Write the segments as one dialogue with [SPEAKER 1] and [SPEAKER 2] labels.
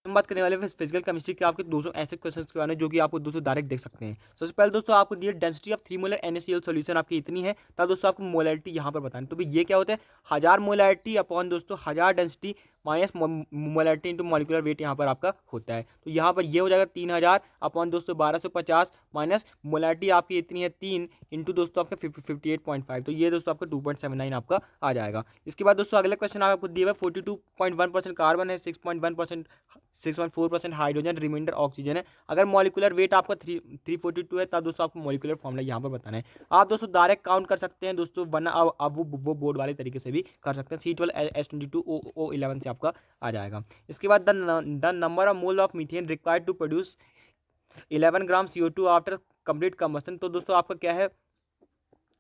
[SPEAKER 1] हम बात करने वाले फिजिकल केमिस्ट्री के आपके 200 ऐसे क्वेश्चंस के बारे में जो कि आपको दोस्तों डायरेक्ट देख सकते हैं। सबसे पहले दोस्तों आपको दिए density of 3 molar NaCl solution आपकी इतनी है, तब दोस्तों आपको मोलैरिटी यहाँ पर बताना। तो भाई ये क्या होता है, 1000 मोलैरिटी अपॉन दोस्तों 1000 density minus molarity into molecular weight यहाँ पर आपका होता है। तो यहाँ पर ये हो जाएगा 3000 अपॉन दोस्तों 1250 माइनस मोलैरिटी आपकी इतनी है 3 इंटू दोस्तों आपका 58.5। तो ये दोस्तों आपका 2.79 आपका आ जाएगा। इसके बाद दोस्तों अगला क्वेश्चन आपको दिया हुआ 42.1% कार्बन है, 6.4% हाइड्रोजन, रिमाइंडर ऑक्सीजन है। अगर मॉलिक्यूलर वेट आपका 342 है तब दोस्तों आपको मॉलिक्यूलर फॉर्मूला यहाँ पर बताना है। आप दोस्तों डायरेक्ट काउंट कर सकते हैं दोस्तों, वरना अब वो बोर्ड वाले तरीके से भी कर सकते हैं। C12H22O11 से आपका आ जाएगा। इसके बाद the number of mole of methane required to produce 11 gram CO2 after complete combustion. तो दोस्तों आपका क्या है,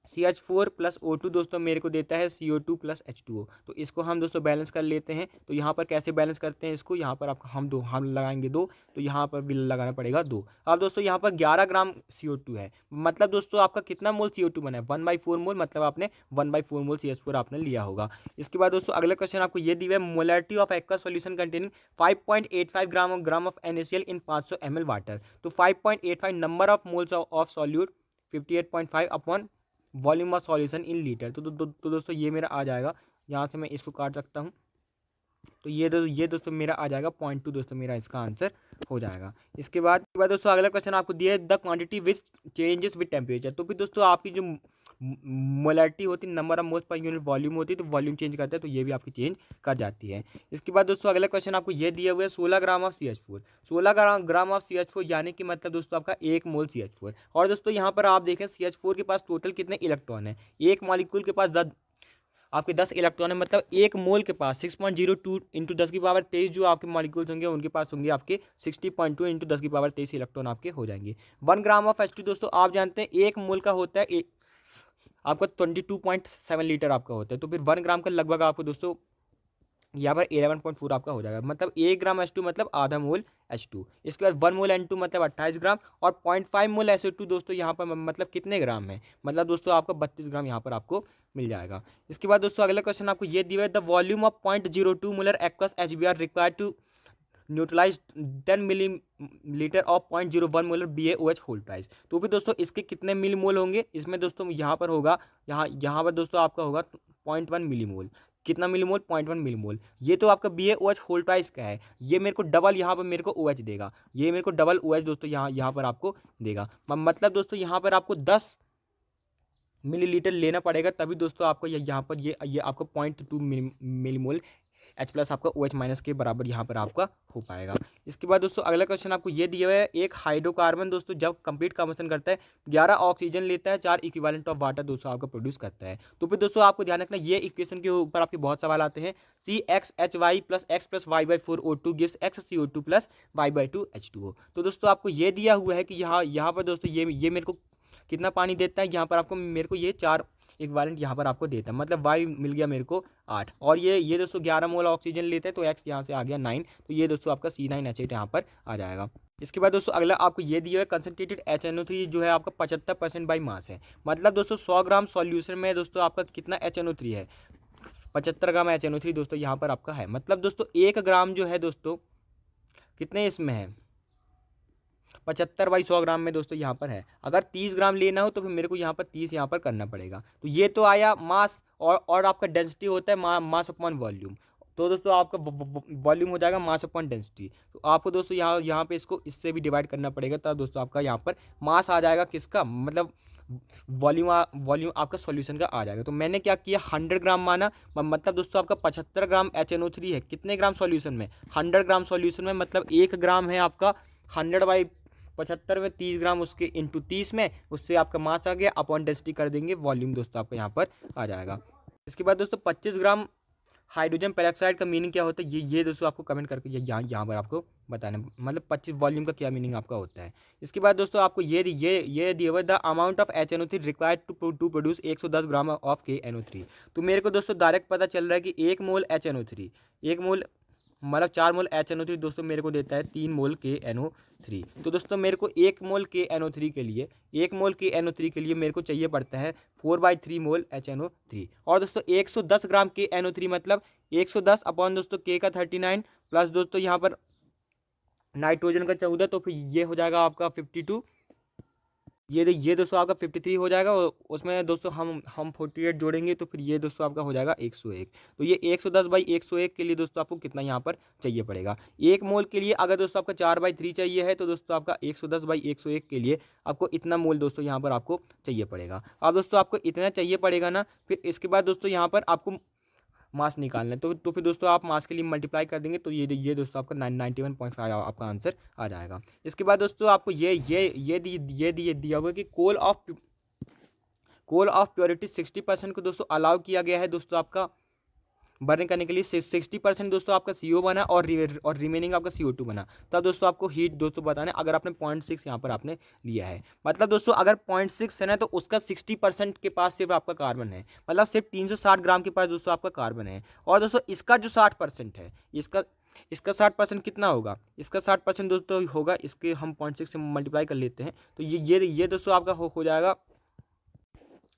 [SPEAKER 1] CH4 प्लस O2 दोस्तों मेरे को देता है CO2 प्लस H2O। तो इसको हम दोस्तों बैलेंस कर लेते हैं। तो यहाँ पर कैसे बैलेंस करते हैं इसको, यहाँ पर आपका हम लगाएंगे 2, तो यहाँ पर भी लगाना पड़ेगा 2। अब दोस्तों यहाँ पर 11 ग्राम CO2 है, मतलब दोस्तों आपका कितना मोल CO2 बना है, 1/4 मोल, मतलब आपने 1/4 मोल CH4 आपने लिया होगा। इसके बाद दोस्तों अगला क्वेश्चन आपको ये दिया है, molarity of aqua solution containing 5.85 gram of NaCl in 500 ml water. तो 5.85 number of moles of solute 58.5 upon volume of solution in litre. तो दोस्तों ये मेरा आ जाएगा, यहाँ से मैं इसको काट सकता हूँ। तो ये दोस्तों मेरा आ जाएगा 0.2 दोस्तों, मेरा इसका आंसर हो जाएगा। इसके बाद दोस्तों अगला क्वेश्चन आपको दिया है, the quantity which changes with temperature. तो फिर दोस्तों आपकी जो मोलैरिटी होती है, number of moles per unit volume होती है, तो वॉल्यूम चेंज करता है, तो ये भी आपकी चेंज कर जाती है। इसके बाद दोस्तों अगला क्वेश्चन आपको ये दिया हुआ है, 16 gram of CH4। 16 gram of CH4 यानी कि मतलब दोस्तों आपका 1 मोल CH4। और दोस्तों यहाँ पर आप देखें CH4 के पास टोटल कितने इलेक्ट्रॉन है, एक मॉलिक्यूल के पास आपके 10 इलेक्ट्रॉन है, मतलब एक मोल के पास 6.02 इंटू 10⁻23 जो आपके मॉलिक्यूल्स होंगे उनके पास होंगे आपके 60.2 इंटू 10⁻23 इलेक्ट्रॉन आपके हो जाएंगे। 1 ग्राम ऑफ H2 दोस्तों आप जानते हैं 1 मोल का होता है आपका 22.7 लीटर आपका होता है। तो फिर 1 ग्राम का लगभग आपको दोस्तों यहाँ पर 11.4 आपका हो जाएगा, मतलब 1 ग्राम H2 मतलब आधा मोल H2। इसके बाद 1 मोल N2 मतलब 28 ग्राम, और 0.5 मोल SO2 दोस्तों यहाँ पर मतलब कितने ग्राम है, मतलब दोस्तों आपका 32 ग्राम यहाँ पर आपको मिल जाएगा। इसके बाद दोस्तों अगला क्वेश्चन आपको ये दिया है, the volume of 0.02 molar aqueous HBr required to neutralise 10 millilitre of 0.01 molar BaOH whole twice. तो फिर दोस्तों इसके कितने मिली मोल होंगे, इसमें दोस्तों यहाँ पर होगा, यहाँ पर दोस्तों आपका होगा 0.1 मिली मोल। कितना मिली मोल, 0.1 मिली मोल। ये तो आपका BaOH होल ट्वाइस का है, ये मेरे को डबल यहाँ पर मेरे को OH देगा, ये मेरे को डबल OH दोस्तों यहाँ पर आपको देगा। मतलब दोस्तों यहाँ पर आपको 10 मिलीलीटर लेना पड़ेगा, तभी दोस्तों आपको यहाँ पर ये आपको 0.2 मिली मोल H+ आपका OH माइनस के बराबर यहाँ पर आपका हो पाएगा। इसके बाद दोस्तों अगला क्वेश्चन आपको ये दिया हुआ है, एक हाइड्रोकार्बन दोस्तों जब कंप्लीट कंबशन करता है 11 ऑक्सीजन लेता है, 4 इक्विवेलेंट ऑफ वाटर दोस्तों आपका प्रोड्यूस करता है। तो फिर दोस्तों आपको ध्यान रखना, ये इक्वेशन के ऊपर आपके बहुत सवाल आते हैं। CXHY + X + Y/4 O2 gives XCO2 + Y/2 H2O। तो दोस्तों आपको ये दिया हुआ है कि यहाँ पर दोस्तों ये मेरे को कितना पानी देता है, यहाँ पर आपको मेरे को ये 4 इक्विवेलेंट यहाँ पर आपको देता है, मतलब वाई मिल गया मेरे को 8, और ये दोस्तों 11 मोल ऑक्सीजन लेते हैं, तो एक्स यहाँ से आ गया 9, तो ये दोस्तों आपका C9H8 यहाँ पर आ जाएगा। इसके बाद दोस्तों अगला आपको ये दिया है, कंसनट्रेटेड HNO3 जो है आपका 75% बाई मास है, मतलब दोस्तों 100 ग्राम सॉल्यूशन में दोस्तों आपका कितना HNO3 है, 75 ग्राम HNO3 दोस्तों यहाँ पर आपका है। मतलब दोस्तों 1 ग्राम जो है दोस्तों कितने इसमें है, 75/100 ग्राम में दोस्तों यहाँ पर है। अगर 30 ग्राम लेना हो तो फिर मेरे को यहाँ पर 30 यहाँ पर करना पड़ेगा। तो ये तो आया मास, और आपका डेंसिटी होता है मास अपॉन वॉल्यूम। तो दोस्तों आपका वॉल्यूम हो जाएगा मास अपॉन डेंसिटी। तो आपको दोस्तों यहाँ पे इसको इससे भी डिवाइड करना पड़ेगा, तब दोस्तों आपका यहाँ पर मास आ जाएगा किसका, मतलब वॉल्यूम आपका सॉल्यूशन का आ जाएगा। तो मैंने क्या किया, 100 ग्राम माना, मतलब दोस्तों आपका 75 ग्राम HNO3 है, कितने ग्राम सॉल्यूशन में, 100 ग्राम सॉल्यूशन में, मतलब 1 ग्राम है आपका 100/75 में 30 ग्राम उसके इंटू 30 में, उससे आपका मास आ गया, अपॉन डेंसिटी कर देंगे, वॉल्यूम दोस्तों आपका यहाँ पर आ जाएगा। इसके बाद दोस्तों 25 ग्राम हाइड्रोजन पेरोक्साइड का मीनिंग क्या होता है, ये दोस्तों आपको कमेंट करके यहाँ पर आपको बताना, मतलब 25 वॉल्यूम का क्या मीनिंग आपका होता है। इसके बाद दोस्तों आपको ये दिया हुआ, the amount of HNO3 required to produce 110 gram of KNO3। तो मेरे को दोस्तों डायरेक्ट पता चल रहा है कि 1 मोल HNO3, 1 मोल मतलब 4 मोल HNO3 दोस्तों मेरे को देता है 3 मोल KNO3। तो दोस्तों मेरे को 1 मोल KNO3 के लिए 1 मोल KNO3 के लिए मेरे को चाहिए पड़ता है 4/3 मोल HNO3। और दोस्तों 110 ग्राम KNO3 मतलब 110 अपॉन दोस्तों K का 39 प्लस दोस्तों यहाँ पर नाइट्रोजन का 14, तो फिर ये हो जाएगा आपका 52। ये दोस्तों आपका 53 हो जाएगा, और उसमें दोस्तों हम 48 जोड़ेंगे, तो फिर ये दोस्तों आपका हो जाएगा 101। तो ये 110/101 के लिए दोस्तों आपको कितना यहाँ पर चाहिए पड़ेगा, एक मोल के लिए अगर दोस्तों आपका 4/3 चाहिए है, तो दोस्तों आपका 110/101 के लिए आपको इतना मोल दोस्तों यहाँ पर आपको चाहिए पड़ेगा। अब दोस्तों आपको इतना चाहिए पड़ेगा ना, फिर इसके बाद दोस्तों यहाँ पर आपको मास निकालना है, तो फिर दोस्तों आप मास के लिए मल्टीप्लाई कर देंगे, तो ये दोस्तों आपका 91.5 आपका आंसर आ जाएगा। इसके बाद दोस्तों आपको ये दिया हुआ कि कोल ऑफ प्योरिटी 60% को दोस्तों अलाउ किया गया है दोस्तों आपका बर्न करने के लिए। 60% दोस्तों आपका CO बना, और रिमेनिंग आपका CO2 बना। तब दोस्तों आपको हीट दोस्तों बताना है, अगर आपने 0.6 यहाँ पर आपने लिया है, मतलब दोस्तों अगर 0.6 है ना, तो उसका 60% के पास सिर्फ आपका कार्बन है, मतलब सिर्फ 360 ग्राम के पास दोस्तों आपका कार्बन है। और दोस्तों इसका जो 60% है, इसका 60% कितना होगा, इसका 60% दोस्तों होगा, इसके हम 0.6 से मल्टीप्लाई कर लेते हैं, तो ये दोस्तों आपका हो जाएगा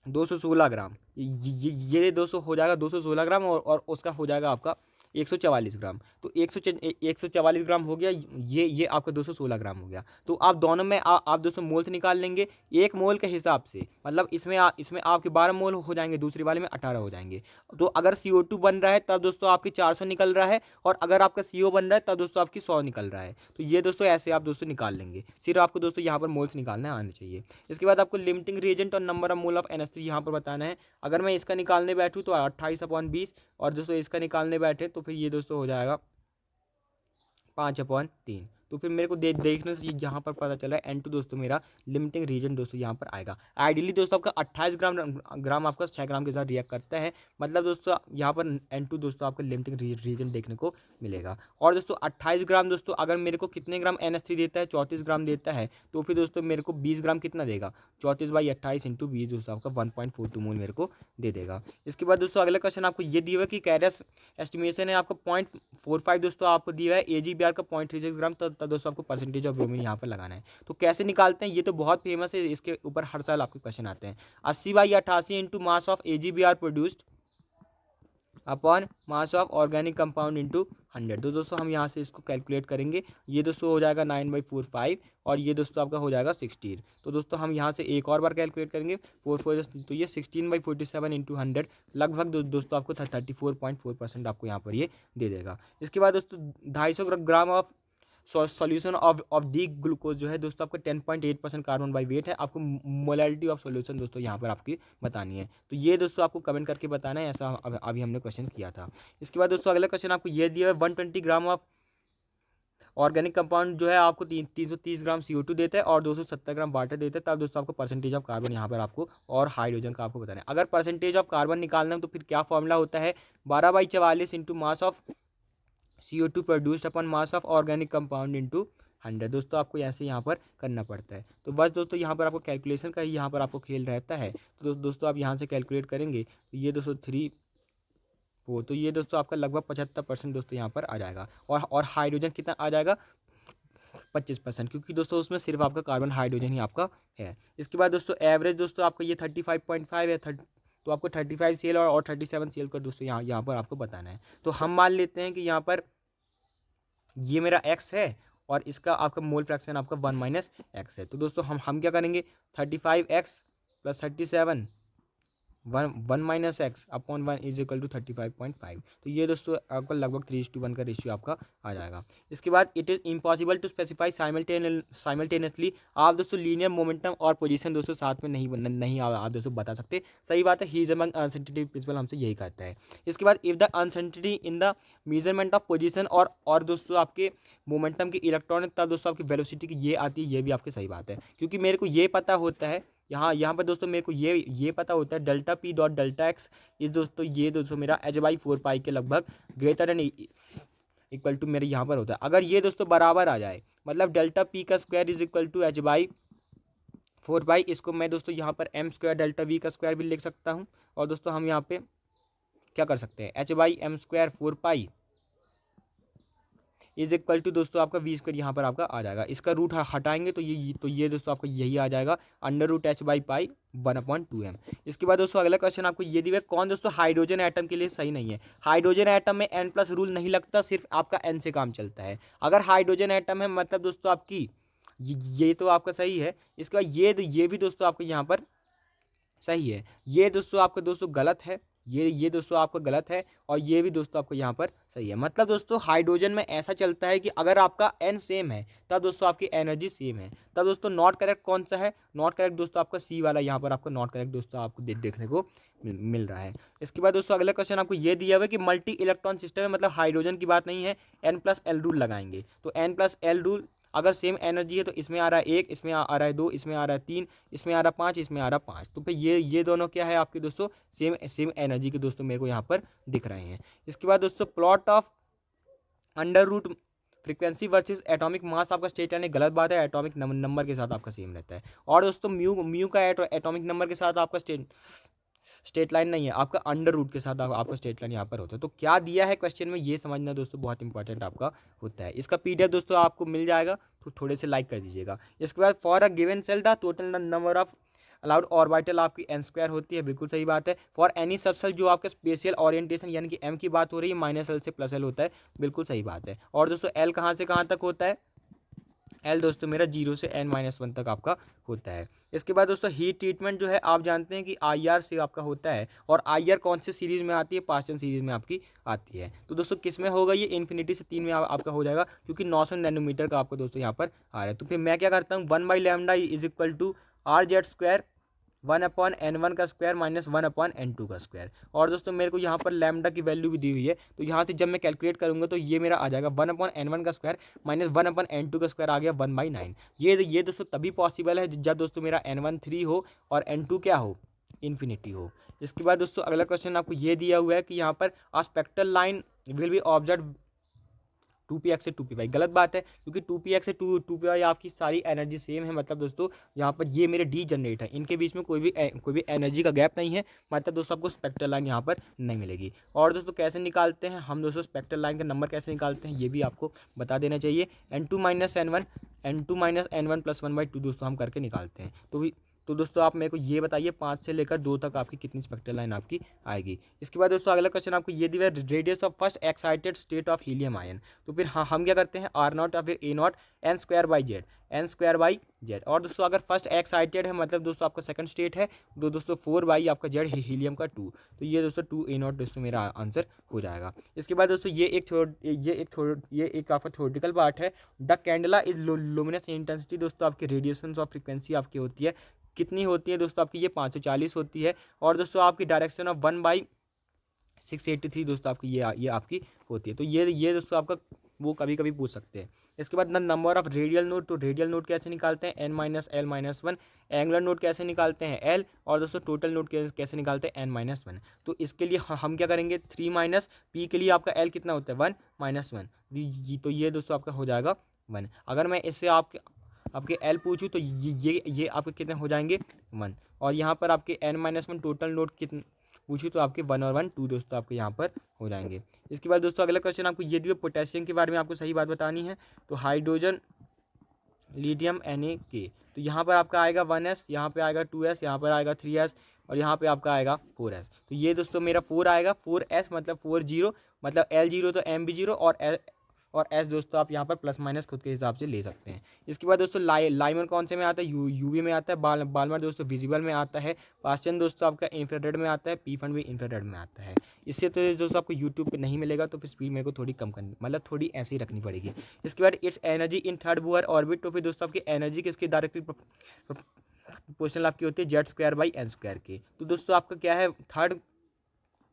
[SPEAKER 1] 216 ग्राम। ये दोस्तों हो जाएगा 216 ग्राम, और उसका हो जाएगा आपका 144 ग्राम। तो 144 ग्राम हो गया, ये आपका 216 ग्राम हो गया। तो आप दोनों में आप दोस्तों मोल्स निकाल लेंगे, एक मोल के हिसाब से, मतलब इसमें आपके 12 मोल हो जाएंगे, दूसरी वाले में 18 हो जाएंगे। तो अगर CO2 बन रहा है तब दोस्तों आपकी 400 निकल रहा है, और अगर आपका CO बन रहा है तब दोस्तों आपकी 100 निकल रहा है। तो ये दोस्तों ऐसे आप दोस्तों निकाल लेंगे, सिर्फ आपको दोस्तों यहाँ पर मोल्स निकालने आने चाहिए। इसके बाद आपको लिमिटिंग रिएजेंट और number of mole of NH3 यहाँ पर बताना है। अगर मैं इसका निकालने बैठूँ तो 28/20, और दोस्तों इसका निकालने बैठे तो फिर ये दोस्तों हो जाएगा 5/3। तो फिर मेरे को देखने से यहाँ पर पता चला है N2 दोस्तों मेरा लिमिटिंग रीजन दोस्तों यहाँ पर आएगा। आइडियली दोस्तों आपका 28 ग्राम आपका 6 ग्राम के साथ रिएक्ट करता है, मतलब दोस्तों यहाँ पर N2 दोस्तों आपका लिमिटिंग रीजन देखने को मिलेगा। और दोस्तों 28 ग्राम दोस्तों अगर मेरे को कितने ग्राम NH3 देता है, 34 ग्राम देता है, तो फिर दोस्तों मेरे को 20 ग्राम कितना देगा, 34/28 × 20 दोस्तों आपका 1.42 मोल मेरे को दे देगा। इसके बाद दोस्तों अगला क्वेश्चन आपको ये दिया हुआ है कि कैरियस एस्टिमेशन है आपका 0.45 दोस्तों आपको दिया है, AgBr का 0.36 ग्राम, तब दोस्तों आपको परसेंटेज ऑफ ब्रोमीन यहाँ पर लगाना है। तो कैसे निकालते हैं, ये तो बहुत फेमस है, इसके ऊपर हर साल आपके क्वेश्चन आते हैं। 80/88 × mass of AgBr produced upon mass of organic compound into 100। तो दोस्तों हम यहाँ से इसको कैलकुलेट करेंगे, ये दोस्तों हो जाएगा 9/45, और ये दोस्तों आपका हो जाएगा 16। तो दोस्तों हम यहाँ से एक और बार कैलकुलेट करेंगे 4 तो ये 16/47 × 100 लगभग दोस्तों आपको 34.4% आपको यहाँ पर ये दे देगा। इसके बाद दोस्तों 250 gram of solution of D glucose जो है दोस्तों आपका 10.8% कार्बन बाई वेट है। आपको मोलैलिटी ऑफ सॉल्यूशन दोस्तों यहाँ पर आपकी बतानी है, तो ये दोस्तों आपको कमेंट करके बताना है, ऐसा अभी हमने क्वेश्चन किया था। इसके बाद दोस्तों अगला क्वेश्चन आपको ये दिया है 120 ग्राम ऑफ ऑर्गेनिक कंपाउंड जो है आपको 330 ग्राम CO2 देता है, और 270 ग्राम वाटर देता है, तब दोस्तों आपको परसेंटेज ऑफ कार्बन यहाँ पर आपको और हाइड्रोजन का आपको बताना है। अगर परसेंटेज ऑफ कार्बन निकालना है तो फिर क्या फॉर्मूला होता है, 12/44 × mass of CO2 produced upon mass of organic compound into 100। दोस्तों आपको ऐसे यहाँ पर करना पड़ता है। तो बस दोस्तों यहाँ पर आपको कैलकुलेशन का ही यहाँ पर आपको खेल रहता है। तो दोस्तों आप यहाँ से कैलकुलेट करेंगे तो ये दोस्तों 3 तो ये दोस्तों आपका लगभग 75% दोस्तों यहाँ पर आ जाएगा, और हाइड्रोजन कितना आ जाएगा 25%, क्योंकि दोस्तों उसमें सिर्फ आपका कार्बन हाइड्रोजन ही आपका है। इसके बाद दोस्तों एवरेज दोस्तों आपका ये 35.5 है, तो आपको 35 CL और 37 CL का दोस्तों यहाँ पर आपको बताना है। तो हम मान लेते हैं कि यहाँ पर ये मेरा x है, और इसका आपका मोल फ्रैक्शन आपका 1 - x है। तो दोस्तों हम क्या करेंगे, 35x + 37 1 - x अपॉन 1 = 35.5। तो ये दोस्तों आपका लगभग 3:1 का रेशियो आपका आ जाएगा। इसके बाद it is impossible to specify simultaneously. आप दोस्तों लीनियर मोमेंटम और पोजीशन दोस्तों साथ में नहीं आप दोस्तों बता सकते। सही बात है, हीज अमंग अनसर्टेनिटी प्रिंसिपल हमसे यही कहता है। इसके बाद if the uncertainty in the measurement of position और दोस्तों आपके मोमेंटम के इलेक्ट्रॉन, तब दोस्तों आपकी वेलोसिटी की ये आती है, ये भी आपकी सही बात है, क्योंकि मेरे को ये पता होता है यहाँ पर दोस्तों मेरे को ये पता होता है delta P dot delta x इस दोस्तों ये दोस्तों मेरा h/4 पाई के लगभग ग्रेटर एंड इक्वल टू मेरे यहाँ पर होता है। अगर ये दोस्तों बराबर आ जाए, मतलब डेल्टा P का स्क्वायर = h/4 पाई, इसको मैं दोस्तों यहाँ पर m² डेल्टा V का स्क्वायर भी लिख सकता हूँ। और दोस्तों हम यहाँ पे क्या कर सकते हैं, h/m² 4 pi is equal to दोस्तों आपका वी स्क्वायर यहाँ पर आपका आ जाएगा। इसका रूट हटाएंगे तो ये दोस्तों आपका यही आ जाएगा under root H by pi 1/2m। इसके बाद दोस्तों अगला क्वेश्चन आपको ये दिया कौन दोस्तों हाइड्रोजन एटम के लिए सही नहीं है। हाइड्रोजन एटम में n प्लस रूल नहीं लगता, सिर्फ आपका n से काम चलता है। अगर हाइड्रोजन एटम है मतलब दोस्तों आपकी ये तो आपका सही है। इसके बाद ये भी दोस्तों आपको यहाँ पर सही है। ये दोस्तों आपका दोस्तों गलत है, ये दोस्तों आपका गलत है, और ये भी दोस्तों आपको यहाँ पर सही है। मतलब दोस्तों हाइड्रोजन में ऐसा चलता है कि अगर आपका n सेम है तब दोस्तों आपकी एनर्जी सेम है। तब दोस्तों नॉट करेक्ट कौन सा है, नॉट करेक्ट दोस्तों आपका सी वाला यहाँ पर आपका नॉट करेक्ट दोस्तों आपको देखने को मिल रहा है। इसके बाद दोस्तों अगला क्वेश्चन आपको ये दिया हुआ है कि मल्टी इलेक्ट्रॉन सिस्टम है, मतलब हाइड्रोजन की बात नहीं है, n+l रूल लगाएंगे। तो n+l रूल अगर सेम एनर्जी है तो इसमें आ रहा है 1, इसमें आ रहा है 2, इसमें आ रहा है 3, इसमें आ रहा है 5, इसमें आ रहा है 5। तो फिर ये दोनों क्या है आपके दोस्तों सेम एनर्जी के दोस्तों मेरे को यहाँ पर दिख रहे हैं। इसके बाद दोस्तों plot of under root frequency versus atomic mass आपका स्टेट यानी गलत बात है, एटॉमिक नंबर के साथ आपका सेम रहता है। और दोस्तों म्यू का एटॉमिक नंबर के साथ आपका स्टेट लाइन नहीं है, आपका अंडर रूट के साथ आपका स्टेट लाइन यहाँ पर होता है। तो क्या दिया है क्वेश्चन में ये समझना दोस्तों बहुत इंपॉर्टेंट आपका होता है। इसका पीडीएफ दोस्तों आपको मिल जाएगा, तो थोड़े से लाइक कर दीजिएगा। इसके बाद for a given cell the total number of allowed orbital आपकी n² होती है, बिल्कुल सही बात है। फॉर एनी सबसेल जो आपका स्पेशियल ओरिएंटेशन यानी कि m की बात हो रही है -l से +l होता है, बिल्कुल सही बात है। और दोस्तों l कहाँ से कहाँ तक होता है, L दोस्तों मेरा 0 से n-1 तक आपका होता है। इसके बाद दोस्तों हीट ट्रीटमेंट जो है आप जानते हैं कि IR से आपका होता है, और IR कौन से सीरीज़ में आती है, पास्टन सीरीज़ में आपकी आती है। तो दोस्तों किस में होगा ये, इन्फिनिटी से 3 में आपका हो जाएगा, क्योंकि 900 नैनोमीटर का आपको दोस्तों यहाँ पर आ रहा है। तो फिर मैं क्या करता हूँ 1/λ is equal to RZ² 1/n1 का स्क्वायर माइनस 1/n2 का स्क्वायर। और दोस्तों मेरे को यहाँ पर लैम्डा की वैल्यू भी दी हुई है, तो यहाँ से जब मैं कैलकुलेट करूँगा तो ये मेरा आ जाएगा 1/n1 का स्क्वायर माइनस 1/n2 का स्क्वायर आ गया 1/9। ये दोस्तों तभी पॉसिबल है जब दोस्तों मेरा n1 3 हो और n2 क्या हो, इन्फिनिटी हो। इसके बाद दोस्तों अगला क्वेश्चन आपको ये दिया हुआ है कि यहाँ पर आ spectral line will be observe 2px से 2py। गलत बात है, क्योंकि 2px से 2py आपकी सारी एनर्जी सेम है। मतलब दोस्तों यहाँ पर ये मेरे डी जनरेट है, इनके बीच में कोई भी एनर्जी का गैप नहीं है। मतलब दोस्तों आपको स्पेक्ट्रल लाइन यहाँ पर नहीं मिलेगी। और दोस्तों कैसे निकालते हैं हम दोस्तों स्पेक्ट्रल लाइन का नंबर कैसे निकालते हैं ये भी आपको बता देना चाहिए। n2 - n1 + 1/2 दोस्तों हम करके निकालते हैं। तो दोस्तों आप मेरे को ये बताइए 5 से लेकर 2 तक आपकी कितनी स्पेक्ट्रल लाइन आपकी आएगी। इसके बाद दोस्तों अगला क्वेश्चन आपको ये दिया radius of first excited state of helium ion. तो फिर हाँ हम क्या करते हैं R0 या फिर A0 n² और दोस्तों अगर फर्स्ट एक्साइटेड है मतलब दोस्तों आपका सेकंड स्टेट है, तो दोस्तों 4 आपका Z हीलियम का 2, तो ये दोस्तों 2A0 दोस्तों मेरा आंसर हो जाएगा। इसके बाद दोस्तों ये एक आपका थ्योरेटिकल पार्ट है। The candela is luminous intensity दोस्तों आपकी रेडिएशन ऑफ फ्रीक्वेंसी आपकी होती है, कितनी होती है दोस्तों आपकी, ये 540 होती है। और दोस्तों आपकी डायरेक्शन ऑफ 1/683 दोस्तों आपकी ये आपकी होती है। तो ये दोस्तों आपका वो कभी कभी पूछ सकते हैं। इसके बाद नंबर ऑफ रेडियल नोड, तो रेडियल नोड कैसे निकालते हैं n-l-1, एंगुलर नोड कैसे निकालते हैं l, और दोस्तों टोटल नोड कैसे निकालते हैं n-1। तो इसके लिए हम क्या करेंगे 3 p के लिए आपका l कितना होता है 1 - 1, तो ये दोस्तों आपका हो जाएगा 1। अगर मैं इससे आपके L पूछूँ तो ये आपके कितने हो जाएंगे 1, और यहाँ पर आपके n-1 टोटल नोड कितने पूछूँ तो आपके 1 और 1 2 दोस्तों आपके यहाँ पर हो जाएंगे। इसके बाद दोस्तों अगला क्वेश्चन आपको ये दिया पोटेशियम के बारे में आपको सही बात बतानी है। तो हाइड्रोजन लिथियम Na, तो यहाँ पर आपका आएगा 1s, यहाँ पे आएगा 2s, यहाँ पर आएगा 3s, और यहाँ पे आपका आएगा 4s। तो ये दोस्तों मेरा 4 आएगा, 4s मतलब 40, मतलब L0 तो M भी 0, और एस दोस्तों आप यहाँ पर प्लस माइनस खुद के हिसाब से ले सकते हैं। इसके बाद दोस्तों लाइमर कौन से में आता है, यूवी में आता है, बालमर दोस्तों विजिबल में आता है, पास्चन दोस्तों आपका इंफ्रारेड में आता है, पीफन भी इंफ्रारेड में आता है। इससे तो दोस्तों आपको यूट्यूब पे नहीं मिलेगा, तो फिर स्पीड मेरे को थोड़ी कम करनी, मतलब थोड़ी ऐसे ही रखनी पड़ेगी। इसके बाद its energy in third Bohr orbit, तो फिर दोस्तों आपकी एनर्जी किसकी डायरेक्टली प्रोपोर्शनल आपकी होती है Z² / n² की। तो दोस्तों आपका क्या है थर्ड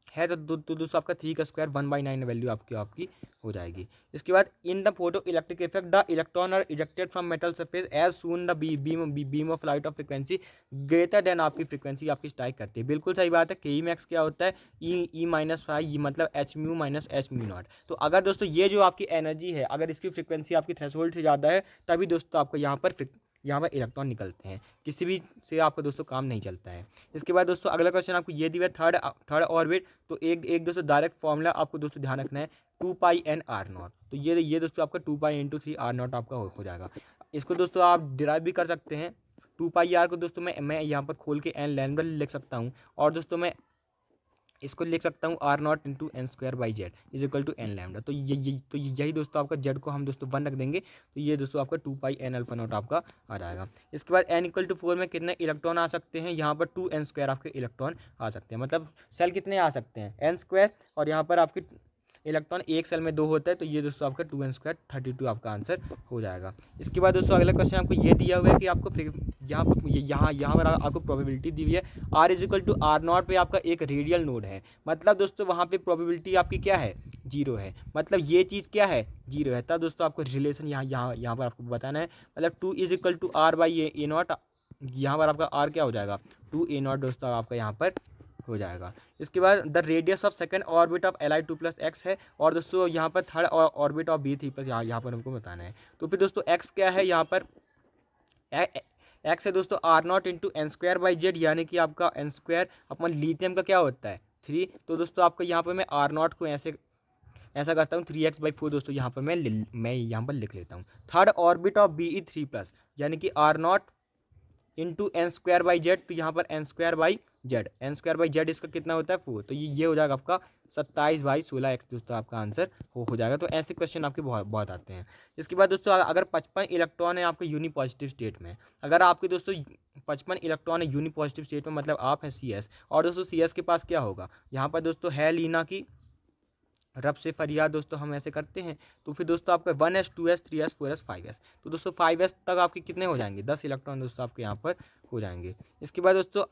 [SPEAKER 1] है, तो दोस्तों आपका 3 का स्क्वायर 1/9 वैल्यू आपकी हो जाएगी। इसके बाद in the photo electric effect the electron are ejected from metal surface as soon the beam of light of frequency greater than आपकी फ्रिक्वेंसी आपकी स्ट्राइक करती है। बिल्कुल सही बात है। के मैक्स क्या होता है E-5 मतलब h-μ - h-μ0। तो अगर दोस्तों ये जो आपकी एनर्जी है, अगर इसकी फ्रिक्वेंसी आपकी थ्रेशोल्ड से ज़्यादा है तभी दोस्तों आपको यहाँ पर यहाँ पर इलेक्ट्रॉन निकलते हैं, किसी भी से आपका दोस्तों काम नहीं चलता है। इसके बाद दोस्तों अगला क्वेश्चन आपको ये दिया थर्ड ऑर्बिट, तो एक दोस्तों डायरेक्ट फॉर्मूला आपको दोस्तों ध्यान रखना है 2πn/r0। तो ये दोस्तों आपका 2π×3r0 आपका हो जाएगा। इसको दोस्तों आप डिराइव भी कर सकते हैं। 2πr को दोस्तों मैं यहाँ पर खोल के n लैम्डा लिख सकता हूँ, और दोस्तों मैं इसको लिख सकता हूँ r0 × n²/z = n लैम्डा। तो यही दोस्तों आपका z को हम दोस्तों 1 रख देंगे, तो ये दोस्तों आपका 2πn α0 आपका आ जाएगा। इसके बाद n = 4 में कितने इलेक्ट्रॉन आ सकते हैं, यहाँ पर 2n² आपके इलेक्ट्रॉन आ सकते हैं। मतलब सेल कितने आ सकते हैं n², और यहाँ पर आपके इलेक्ट्रॉन एक सेल में 2 होता है, तो ये दोस्तों आपका 2n² 32 आपका आंसर हो जाएगा। इसके बाद दोस्तों अगला क्वेश्चन आपको ये दिया हुआ है कि आपको यहाँ पर आपको प्रोबेबिलिटी दी हुई है r = r0 पे आपका एक रेडियल नोड है। मतलब दोस्तों वहाँ पे प्रोबेबिलिटी आपकी क्या है, 0 है। मतलब ये चीज़ क्या है, 0 है। तब दोस्तों आपको रिलेशन यहाँ पर आपको बताना है। मतलब 2 = r/a0, यहाँ पर आपका r क्या हो जाएगा, 2a0 दोस्तों आपका यहाँ पर हो जाएगा। इसके बाद the radius of second orbit of Li2 + x है, और दोस्तों यहाँ पर थर्ड ऑर्बिट ऑफ B3+, यहाँ पर हमको बताना है। तो फिर दोस्तों x क्या है, यहाँ पर x है दोस्तों r0 × n²/z, यानी कि आपका n² अपन लिथियम का क्या होता है 3। तो दोस्तों आपका यहाँ पर मैं r0 को ऐसा करता हूँ 3x/4 दोस्तों यहाँ पर मैं यहाँ पर लिख लेता हूँ। थर्ड ऑर्बिट ऑफ Be3+, यानी कि r0 × n²/z, तो यहाँ पर n²/z इसका कितना होता है 4, तो ये हो जाएगा आपका 27/16 x दोस्तों आपका आंसर हो जाएगा। तो ऐसे क्वेश्चन आपके बहुत आते हैं। इसके बाद दोस्तों अगर 55 इलेक्ट्रॉन है आपके यूनिपॉजिटिव स्टेट में, अगर आपके दोस्तों 55 इलेक्ट्रॉन है यूनिपॉजिटिव स्टेट में, मतलब आप हैं CS, और दोस्तों CS के पास क्या होगा, यहाँ पर दोस्तों है लीना की रब से फरियाद दोस्तों हम ऐसे करते हैं। तो फिर दोस्तों आपका 1s 2s 3s 4s 5s, तो दोस्तों 5s तक आपके कितने हो जाएंगे, 10 इलेक्ट्रॉन दोस्तों आपके यहाँ पर हो जाएंगे। इसके बाद दोस्तों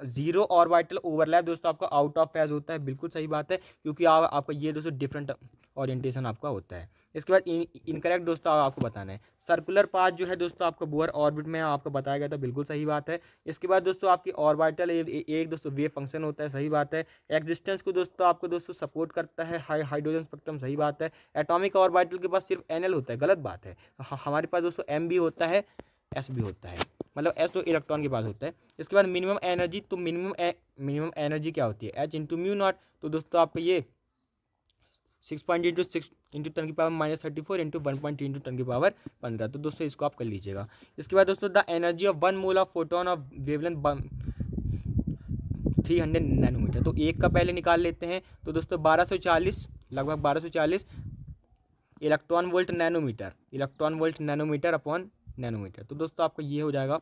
[SPEAKER 1] 0 ऑर्बिटल ओवरलैप दोस्तों आपका आउट ऑफ फेज होता है, बिल्कुल सही बात है, क्योंकि आपका ये दोस्तों डिफरेंट ओरिएंटेशन आपका होता है। इसके बाद इनकरेक्ट दोस्तों आपको बताना है। सर्कुलर पाथ जो है दोस्तों आपको बोर ऑर्बिट में आपको बताया गया था, बिल्कुल सही बात है। इसके बाद दोस्तों आपकी ऑर्बिटल एक दोस्तों वेव फंक्शन होता है, सही बात है। एक्जिस्टेंस को दोस्तों आपको दोस्तों सपोर्ट करता है हाइड्रोजन स्पेक्ट्रम, सही बात है। एटॉमिक ऑर्बिटल के पास सिर्फ NL होता है, गलत बात है। हमारे पास दोस्तों M भी होता है, S भी होता है, मतलब S तो इलेक्ट्रॉन के पास होता है। इसके बाद मिनिमम एनर्जी, तो मिनिमम एनर्जी क्या होती है, H × μ0। तो दोस्तों आपका ये 6.6 × 10⁻³ -34 × 1.3 × 10⁻15। तो दोस्तों इसको आप कर लीजिएगा। इसके बाद दोस्तों the energy of 1 mole of photon of wavelength 300 nanometre. तो एक का पहले निकाल लेते हैं। तो दोस्तों 1240, लगभग 1240 electron volt nanometre upon nanometre. तो दोस्तों आपको ये हो जाएगा,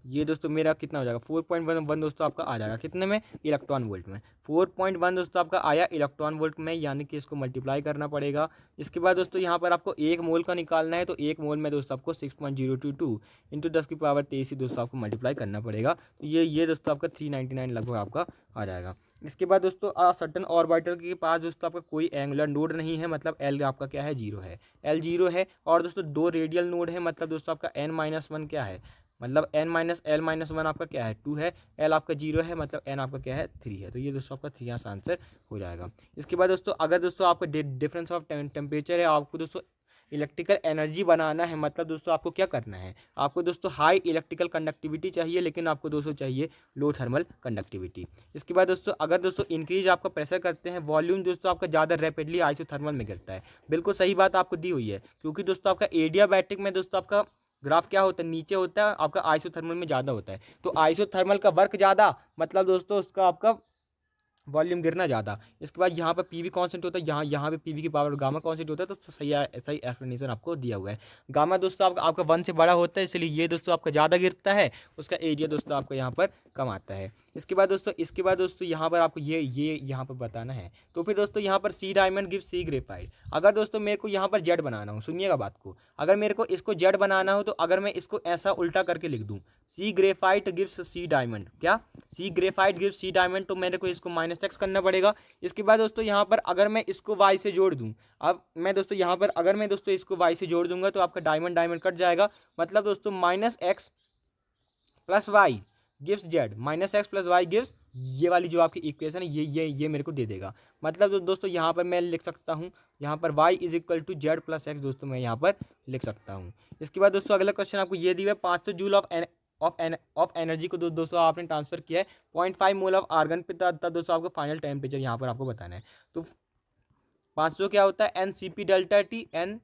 [SPEAKER 1] ये दोस्तों मेरा कितना हो जाएगा 4.11 दोस्तों आपका आ जाएगा कितने में, इलेक्ट्रॉन वोल्ट में। 4.1 दोस्तों आपका आया इलेक्ट्रॉन वोल्ट में, यानी कि इसको मल्टीप्लाई करना पड़ेगा। इसके बाद दोस्तों यहाँ पर आपको 1 मोल का निकालना है, तो 1 मोल में दोस्तों आपको 6.022 × 10⁻23 दोस्तों आपको मल्टीप्लाई करना पड़ेगा। तो ये दोस्तों आपका 399 लगभग आपका आ जाएगा। इसके बाद दोस्तों सर्टन ऑर्बिटल के पास दोस्तों आपका कोई एंगुलर नोड नहीं है, मतलब L आपका क्या है 0 है, L 0 है। और दोस्तों 2 रेडियल नोड है, मतलब दोस्तों आपका n-1 क्या है, मतलब n-l-1 आपका क्या है 2 है, L आपका 0 है, मतलब n आपका क्या है 3 है। तो ये दोस्तों आपका 3 यहाँ से आंसर हो जाएगा। इसके बाद दोस्तों अगर दोस्तों आपका डिफरेंस ऑफ टेम्परेचर है, आपको दोस्तों इलेक्ट्रिकल एनर्जी बनाना है, मतलब दोस्तों आपको क्या करना है, आपको दोस्तों हाई इलेक्ट्रिकल कंडक्टिविटी चाहिए, लेकिन आपको दोस्तों चाहिए लो थर्मल कंडक्टिविटी। इसके बाद दोस्तों अगर दोस्तों इंक्रीज आपका प्रेशर करते हैं, वॉल्यूम दोस्तों आपका ज़्यादा रैपिडली आइसोथर्मल में गिरता है, बिल्कुल सही बात आपको दी हुई है, क्योंकि दोस्तों आपका एडियाबैटिक में दोस्तों आपका ग्राफ क्या होता है, नीचे होता है, आपका आइसोथर्मल में ज़्यादा होता है। तो आइसोथर्मल का वर्क ज़्यादा, मतलब दोस्तों उसका आपका वॉल्यूम गिरना ज़्यादा। इसके बाद यहाँ पर PV कांस्टेंट होता है, यहाँ पे PV की पावर गामा कांस्टेंट होता है। तो सही एक्सप्लेनेशन आपको दिया हुआ है। गामा दोस्तों आपका 1 से बड़ा होता है, इसलिए ये दोस्तों आपका ज़्यादा गिरता है, उसका एरिया दोस्तों आपको यहाँ पर कम आता है। इसके बाद दोस्तों यहाँ पर आपको ये यहाँ पर बताना है। तो फिर दोस्तों यहाँ पर C diamond give C graphite. अगर दोस्तों मेरे को यहाँ पर Z बनाना हो, सुनिएगा बात को, अगर मेरे को इसको Z बनाना हो, तो अगर मैं इसको ऐसा उल्टा करके लिख दूँ, C graphite gives C diamond, क्या C graphite gives C diamond, तो मेरे को इसको -x करना पड़ेगा। इसके बाद दोस्तों यहाँ पर अगर मैं इसको y से जोड़ दूँ, अब मैं दोस्तों यहाँ पर अगर मैं दोस्तों इसको y से जोड़ दूंगा, तो आपका डायमंड कट जाएगा, मतलब दोस्तों -x + y gives z minus x plus y gives, ये वाली जो आपकी इक्वेशन है ये मेरे को दे देगा। मतलब दोस्तों यहाँ पर मैं लिख सकता हूँ, यहाँ पर y is equal to z plus x दोस्तों मैं यहाँ पर लिख सकता हूँ। इसके बाद दोस्तों अगला क्वेश्चन आपको ये दिया है 500 जूल ऑफ एनर्जी को दोस्तों आपने ट्रांसफर किया है 0.5 मोल ऑफ आर्गन पे, तब दोस्तों आपको फाइनल टेम्परेचर यहाँ पर आपको बताना है। तो 500 क्या होता है N C P delta T, N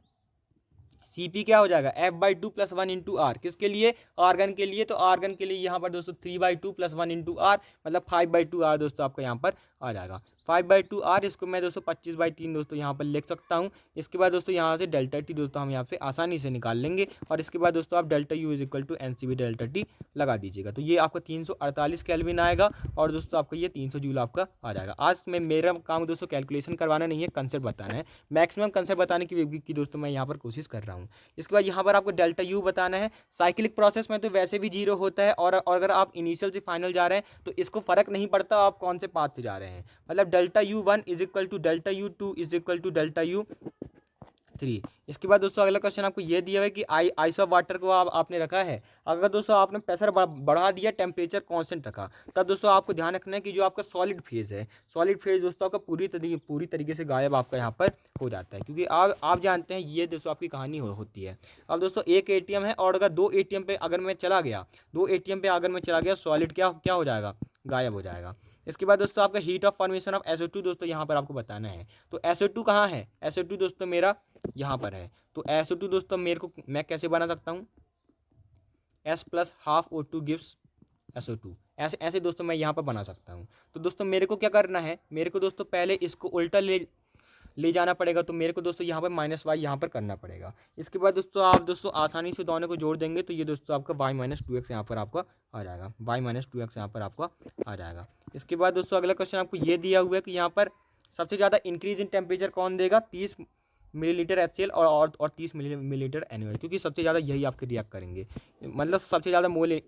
[SPEAKER 1] C P क्या हो जाएगा F/2 + 1 इंटू आर, किसके लिए आर्गन के लिए, तो आर्गन के लिए यहाँ पर दोस्तों 3/2 + 1 इंटू आर मतलब 5/2 आर दोस्तों आपका यहाँ पर आ जाएगा 5/2 आर। इसको मैं दोस्तों 25/3 दोस्तों यहाँ पर लिख सकता हूँ। इसके बाद दोस्तों यहाँ से डेल्टा टी दोस्तों हम यहाँ पे आसानी से निकाल लेंगे, और इसके बाद दोस्तों आप delta U is equal to N C B delta T लगा दीजिएगा, तो ये आपका 348 केल्विन आएगा, और दोस्तों आपको ये 300 जूल आपका आ जाएगा। आज में मेरा काम दोस्तों कैलकुलेशन करवाना नहीं है, कंसेप्ट बताना है, मैक्सिमम कंसेप्ट बताने की दोस्तों मैं यहाँ पर कोशिश कर रहा हूँ। इसके बाद यहाँ पर आपको डेल्टा यू बताना है। साइक्लिक प्रोसेस में तो वैसे भी 0 होता है, और अगर आप इनिशियल से फाइनल जा रहे हैं तो इसको फर्क नहीं पड़ता आप कौन से पाथ से जा रहे हैं, मतलब delta U 1 is equal to delta U 2 is equal to delta U 3। इसके बाद दोस्तों अगला क्वेश्चन आपको ये दिया है कि आइस ऑफ वाटर को आपने रखा है, अगर दोस्तों आपने प्रेशर बढ़ा दिया, टेम्परेचर कांस्टेंट रखा, तब दोस्तों आपको ध्यान रखना है कि जो आपका सॉलिड फेज है, सॉलिड फेज दोस्तों आपका पूरी तरीके से गायब आपका यहाँ पर हो जाता है, क्योंकि आप जानते हैं ये दोस्तों आपकी कहानी होती है। अब दोस्तों एक एटीएम है, और अगर 2 एटीएम पे अगर मैं चला गया सॉलिड क्या हो जाएगा, गायब हो जाएगा। इसके बाद दोस्तों आपका heat of formation of SO2 दोस्तों यहाँ पर आपको बताना है। तो SO2 कहाँ है, SO2 दोस्तों मेरा यहाँ पर है, तो SO2 दोस्तों मैं कैसे बना सकता हूँ, S + ½ O2 गिव्स SO2, ऐसे दोस्तों मैं यहाँ पर बना सकता हूँ। तो दोस्तों मेरे को क्या करना है, मेरे को दोस्तों पहले इसको उल्टा ले जाना पड़ेगा, तो मेरे को दोस्तों यहाँ पर -y यहाँ पर करना पड़ेगा। इसके बाद दोस्तों आप दोस्तों आसानी से दोनों को जोड़ देंगे, तो ये दोस्तों आपका y - 2x यहाँ पर आपका आ जाएगा, y - 2x यहाँ पर आपका आ जाएगा। इसके बाद दोस्तों अगला क्वेश्चन आपको ये दिया हुआ है कि यहाँ पर सबसे ज़्यादा इंक्रीज इन टेम्परेचर कौन देगा, 30 मिलीलीटर HCl और 30 मिलीलीटर NaOH, क्योंकि सबसे ज़्यादा यही आपके रिएक्ट करेंगे, मतलब सबसे ज़्यादा मोल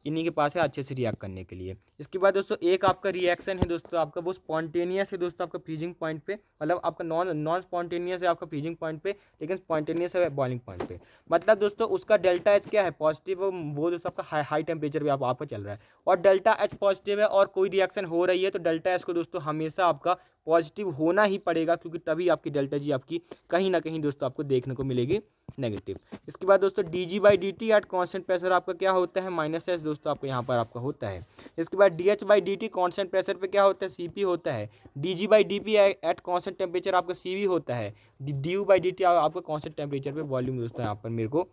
[SPEAKER 1] इन्हीं के पास है अच्छे से रिएक्ट करने के लिए। इसके बाद दोस्तों एक आपका रिएक्शन है दोस्तों आपका वो स्पॉन्टेनियस है दोस्तों आपका फ्रीजिंग पॉइंट पे, मतलब आपका नॉन स्पॉन्टेनियस है आपका फ्रीजिंग पॉइंट पे, लेकिन स्पॉन्टेनियस है बॉइलिंग पॉइंट पे। मतलब दोस्तों उसका डेल्टा एच क्या है, पॉजिटिव, वो दोस्तों आपका हाई टेम्परेचर पे आपका चल रहा है, और डेल्टा एच पॉजिटिव है और कोई रिएक्शन हो रही है, तो डेल्टा एच को दोस्तों हमेशा आपका पॉजिटिव होना ही पड़ेगा, क्योंकि तभी आपकी डेल्टा जी आपकी कहीं ना कहीं दोस्तों आपको देखने को मिलेगी नेगेटिव। इसके बाद दोस्तों dG/dt एट कांस्टेंट प्रेशर आपका क्या होता है, -s दोस्तों आपको यहाँ पर आपका होता है। इसके बाद dH/dt कांस्टेंट प्रेशर पे क्या होता है, Cp होता है। dG/dP एट कांस्टेंट टेम्परेचर आपका Cv होता है। du/dt आपका कांस्टेंट टेम्परेचर पे वॉल्यूम दोस्तों यहाँ पर मेरे को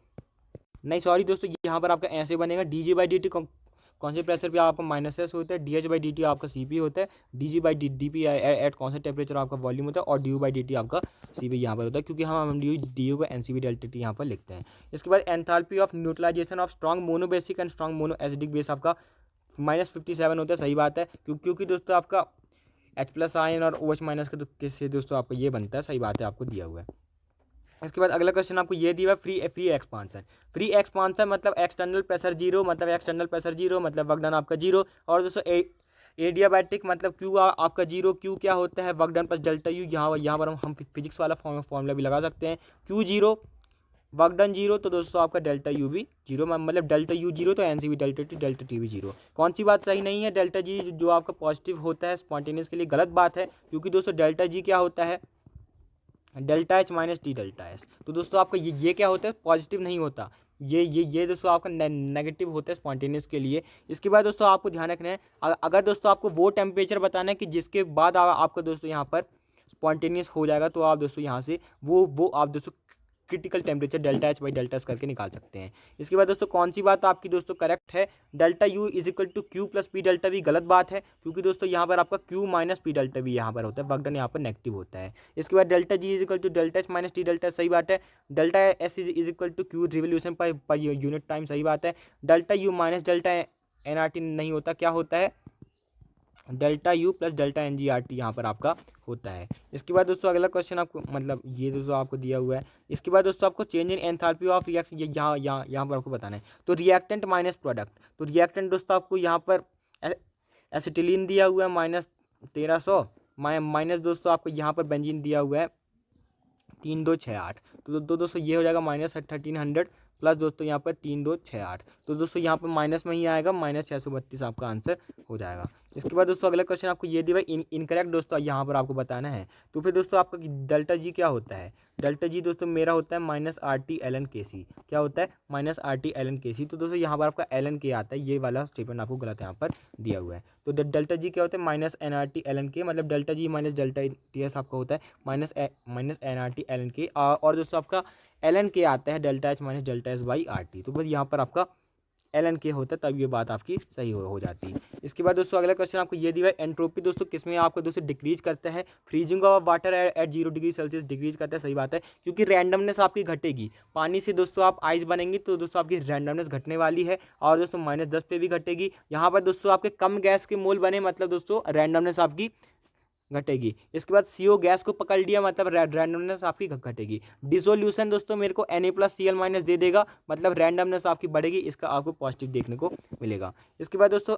[SPEAKER 1] नहीं, सॉरी दोस्तों, यहाँ पर आपका ऐसे बनेगा, dG/dt कौन से प्रेशर पे आपका -s होता है, dH/dt आपका Cp होता है, dG/dP एट कौन सा टेम्परेचर आपका वॉल्यूम होता है, और du/dt आपका Cv यहाँ पर होता है, क्योंकि हम du को NCV डेल्टा टी यहाँ पर लिखते हैं। इसके बाद enthalpy of neutralisation of strong monobasic and strong mono acidic base आपका -57 होता है, सही बात है, क्योंकि दोस्तों आपका H+ आयन और OH- के से दोस्तों आपको ये बनता है, सही बात है, आपको दिया हुआ है। इसके बाद अगला क्वेश्चन आपको ये दिया है फ्री एक्सपांसन मतलब एक्सटर्नल प्रेशर 0, मतलब वर्क डन आपका 0, और दोस्तों एडियाबैटिक मतलब क्यू आपका 0, क्यू क्या होता है work done plus delta U, यहाँ पर हम फिजिक्स वाला फॉर्मूला भी लगा सकते हैं, क्यू 0 वर्क डन 0, तो दोस्तों आपका डेल्टा यू भी 0, मतलब डेल्टा यू 0 तो NCV डेल्टा टी भी 0। कौन सी बात सही नहीं है, डेल्टा जी जो आपका पॉजिटिव होता है स्पॉन्टेनियस के लिए गलत बात है, क्योंकि दोस्तों डेल्टा जी क्या होता है, delta H minus T delta S, तो दोस्तों आपका ये क्या होता है, पॉजिटिव नहीं होता, ये दोस्तों आपका नेगेटिव होता है स्पॉन्टेनियस के लिए। इसके बाद दोस्तों आपको ध्यान रखना है, अगर दोस्तों आपको वो टेम्परेचर बताना है कि जिसके बाद आपका दोस्तों यहाँ पर स्पॉन्टेनियस हो जाएगा, तो आप दोस्तों यहाँ से वो आप दोस्तों critical temperature delta H by delta S करके निकाल सकते हैं। इसके बाद दोस्तों कौन सी बात आपकी दोस्तों करेक्ट है, delta U is equal to Q plus P delta V गलत बात है, क्योंकि दोस्तों यहाँ पर आपका Q minus P delta V यहाँ पर होता है, वर्क डन यहाँ पर नेगेटिव होता है। इसके बाद delta G is equal to delta H minus T delta सही बात है, delta S is equal to Q revolution per unit time सही बात है, delta U minus delta NRT नहीं होता, क्या होता है, delta U plus delta NGRT यहाँ पर आपका होता है। इसके बाद दोस्तों अगला क्वेश्चन आपको मतलब ये दोस्तों आपको दिया हुआ है। इसके बाद दोस्तों आपको change in enthalpy of reaction यहाँ पर आपको बताना है, तो रिएक्टेंट माइनस प्रोडक्ट, तो रिएक्टेंट दोस्तों आपको यहाँ पर एसिटिलीन दिया हुआ है -1300, माइनस दोस्तों आपको यहाँ पर बेंजीन दिया हुआ है 3268, तो दोस्तों ये हो जाएगा -1300 प्लस दोस्तों यहाँ पर 3 2 6 8। तो दोस्तों यहाँ पर माइनस में ही आएगा, -632 आपका आंसर हो जाएगा। इसके बाद दोस्तों अगला क्वेश्चन आपको ये दिया है इनकरेक्ट दोस्तों यहाँ पर आपको बताना है। तो फिर दोस्तों आपका डेल्टा जी क्या होता है? डेल्टा जी दोस्तों मेरा होता है -RT ln KC। क्या होता है? -RT ln KC। तो दोस्तों यहाँ पर आपका ln K आता है, ये वाला स्टेटमेंट आपको गलत यहाँ पर दिया हुआ है। तो डेल्टा जी क्या होता है? -nRT ln K, मतलब delta G minus delta TS आपका होता है -nRT ln K। और दोस्तों आपका ln K आता है delta H minus delta S by RT। तो बस यहाँ पर आपका ln K होता है, तब ये बात आपकी सही हो जाती है। इसके बाद दोस्तों अगला क्वेश्चन आपको ये दिया है एंट्रोपी दोस्तों किसमें आपको दोस्तों डिक्रीज करता है? Freezing of water at 0 degree Celsius decrease करता है। सही बात है, क्योंकि रैंडमनेस आपकी घटेगी। पानी से दोस्तों आप आइस बनेंगी तो दोस्तों आपकी रैंडमनेस घटने वाली है, और दोस्तों -10 पे भी घटेगी। यहाँ पर दोस्तों आपके कम गैस के मोल बने, मतलब दोस्तों रैंडमनेस आपकी घटेगी। इसके बाद CO गैस को पकड़ लिया, मतलब रैंडमनेस आपकी घटेगी। डिसोल्यूशन दोस्तों मेरे को Na+Cl- दे देगा, मतलब रैंडमनेस आपकी बढ़ेगी, इसका आपको पॉजिटिव देखने को मिलेगा। इसके बाद दोस्तों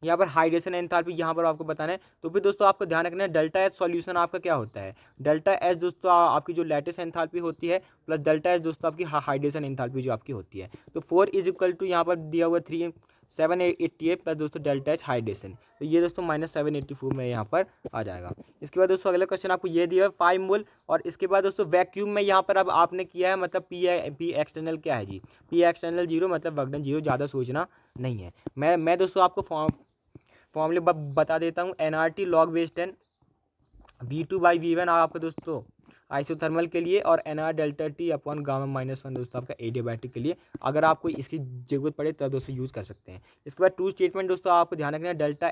[SPEAKER 1] यहाँ पर हाइड्रेशन एंथैल्पी यहाँ पर आपको बताना है। तो फिर दोस्तों आपको ध्यान रखना है डेल्टा एच सॉल्यूशन आपका क्या होता है? डेल्टा एच दोस्तों आपकी जो लैटिस एंथैल्पी होती है प्लस डेल्टा एच दोस्तों आपकी हाइड्रेशन एंथैल्पी जो आपकी होती है। तो 4 = यहाँ पर दिया हुआ 788 प्लस दोस्तों डेल्टा एच हाइड्रेशन। तो ये दोस्तों -784 में यहाँ पर आ जाएगा। इसके बाद दोस्तों अगला क्वेश्चन आपको ये दिया है 5 मोल। और इसके बाद दोस्तों वैक्यूम में यहाँ पर अब आपने किया है, मतलब पी एक्सटर्नल क्या है जी? पी एक्सटर्नल 0, मतलब वर्कडन 0। ज़्यादा सोचना नहीं है। मैं दोस्तों आपको फॉर्मूले बता देता हूँ। nRT log base 10 V2/V1 आपका दोस्तों आइसोथर्मल के लिए, और NR डेल्टा T अपॉन गामा-1 दोस्तों आपका एडियाबैटिक के लिए। अगर आपको इसकी जरूरत पड़े तब दोस्तों यूज़ कर सकते हैं। इसके बाद टू स्टेटमेंट दोस्तों आपको ध्यान रखना है, डेल्टा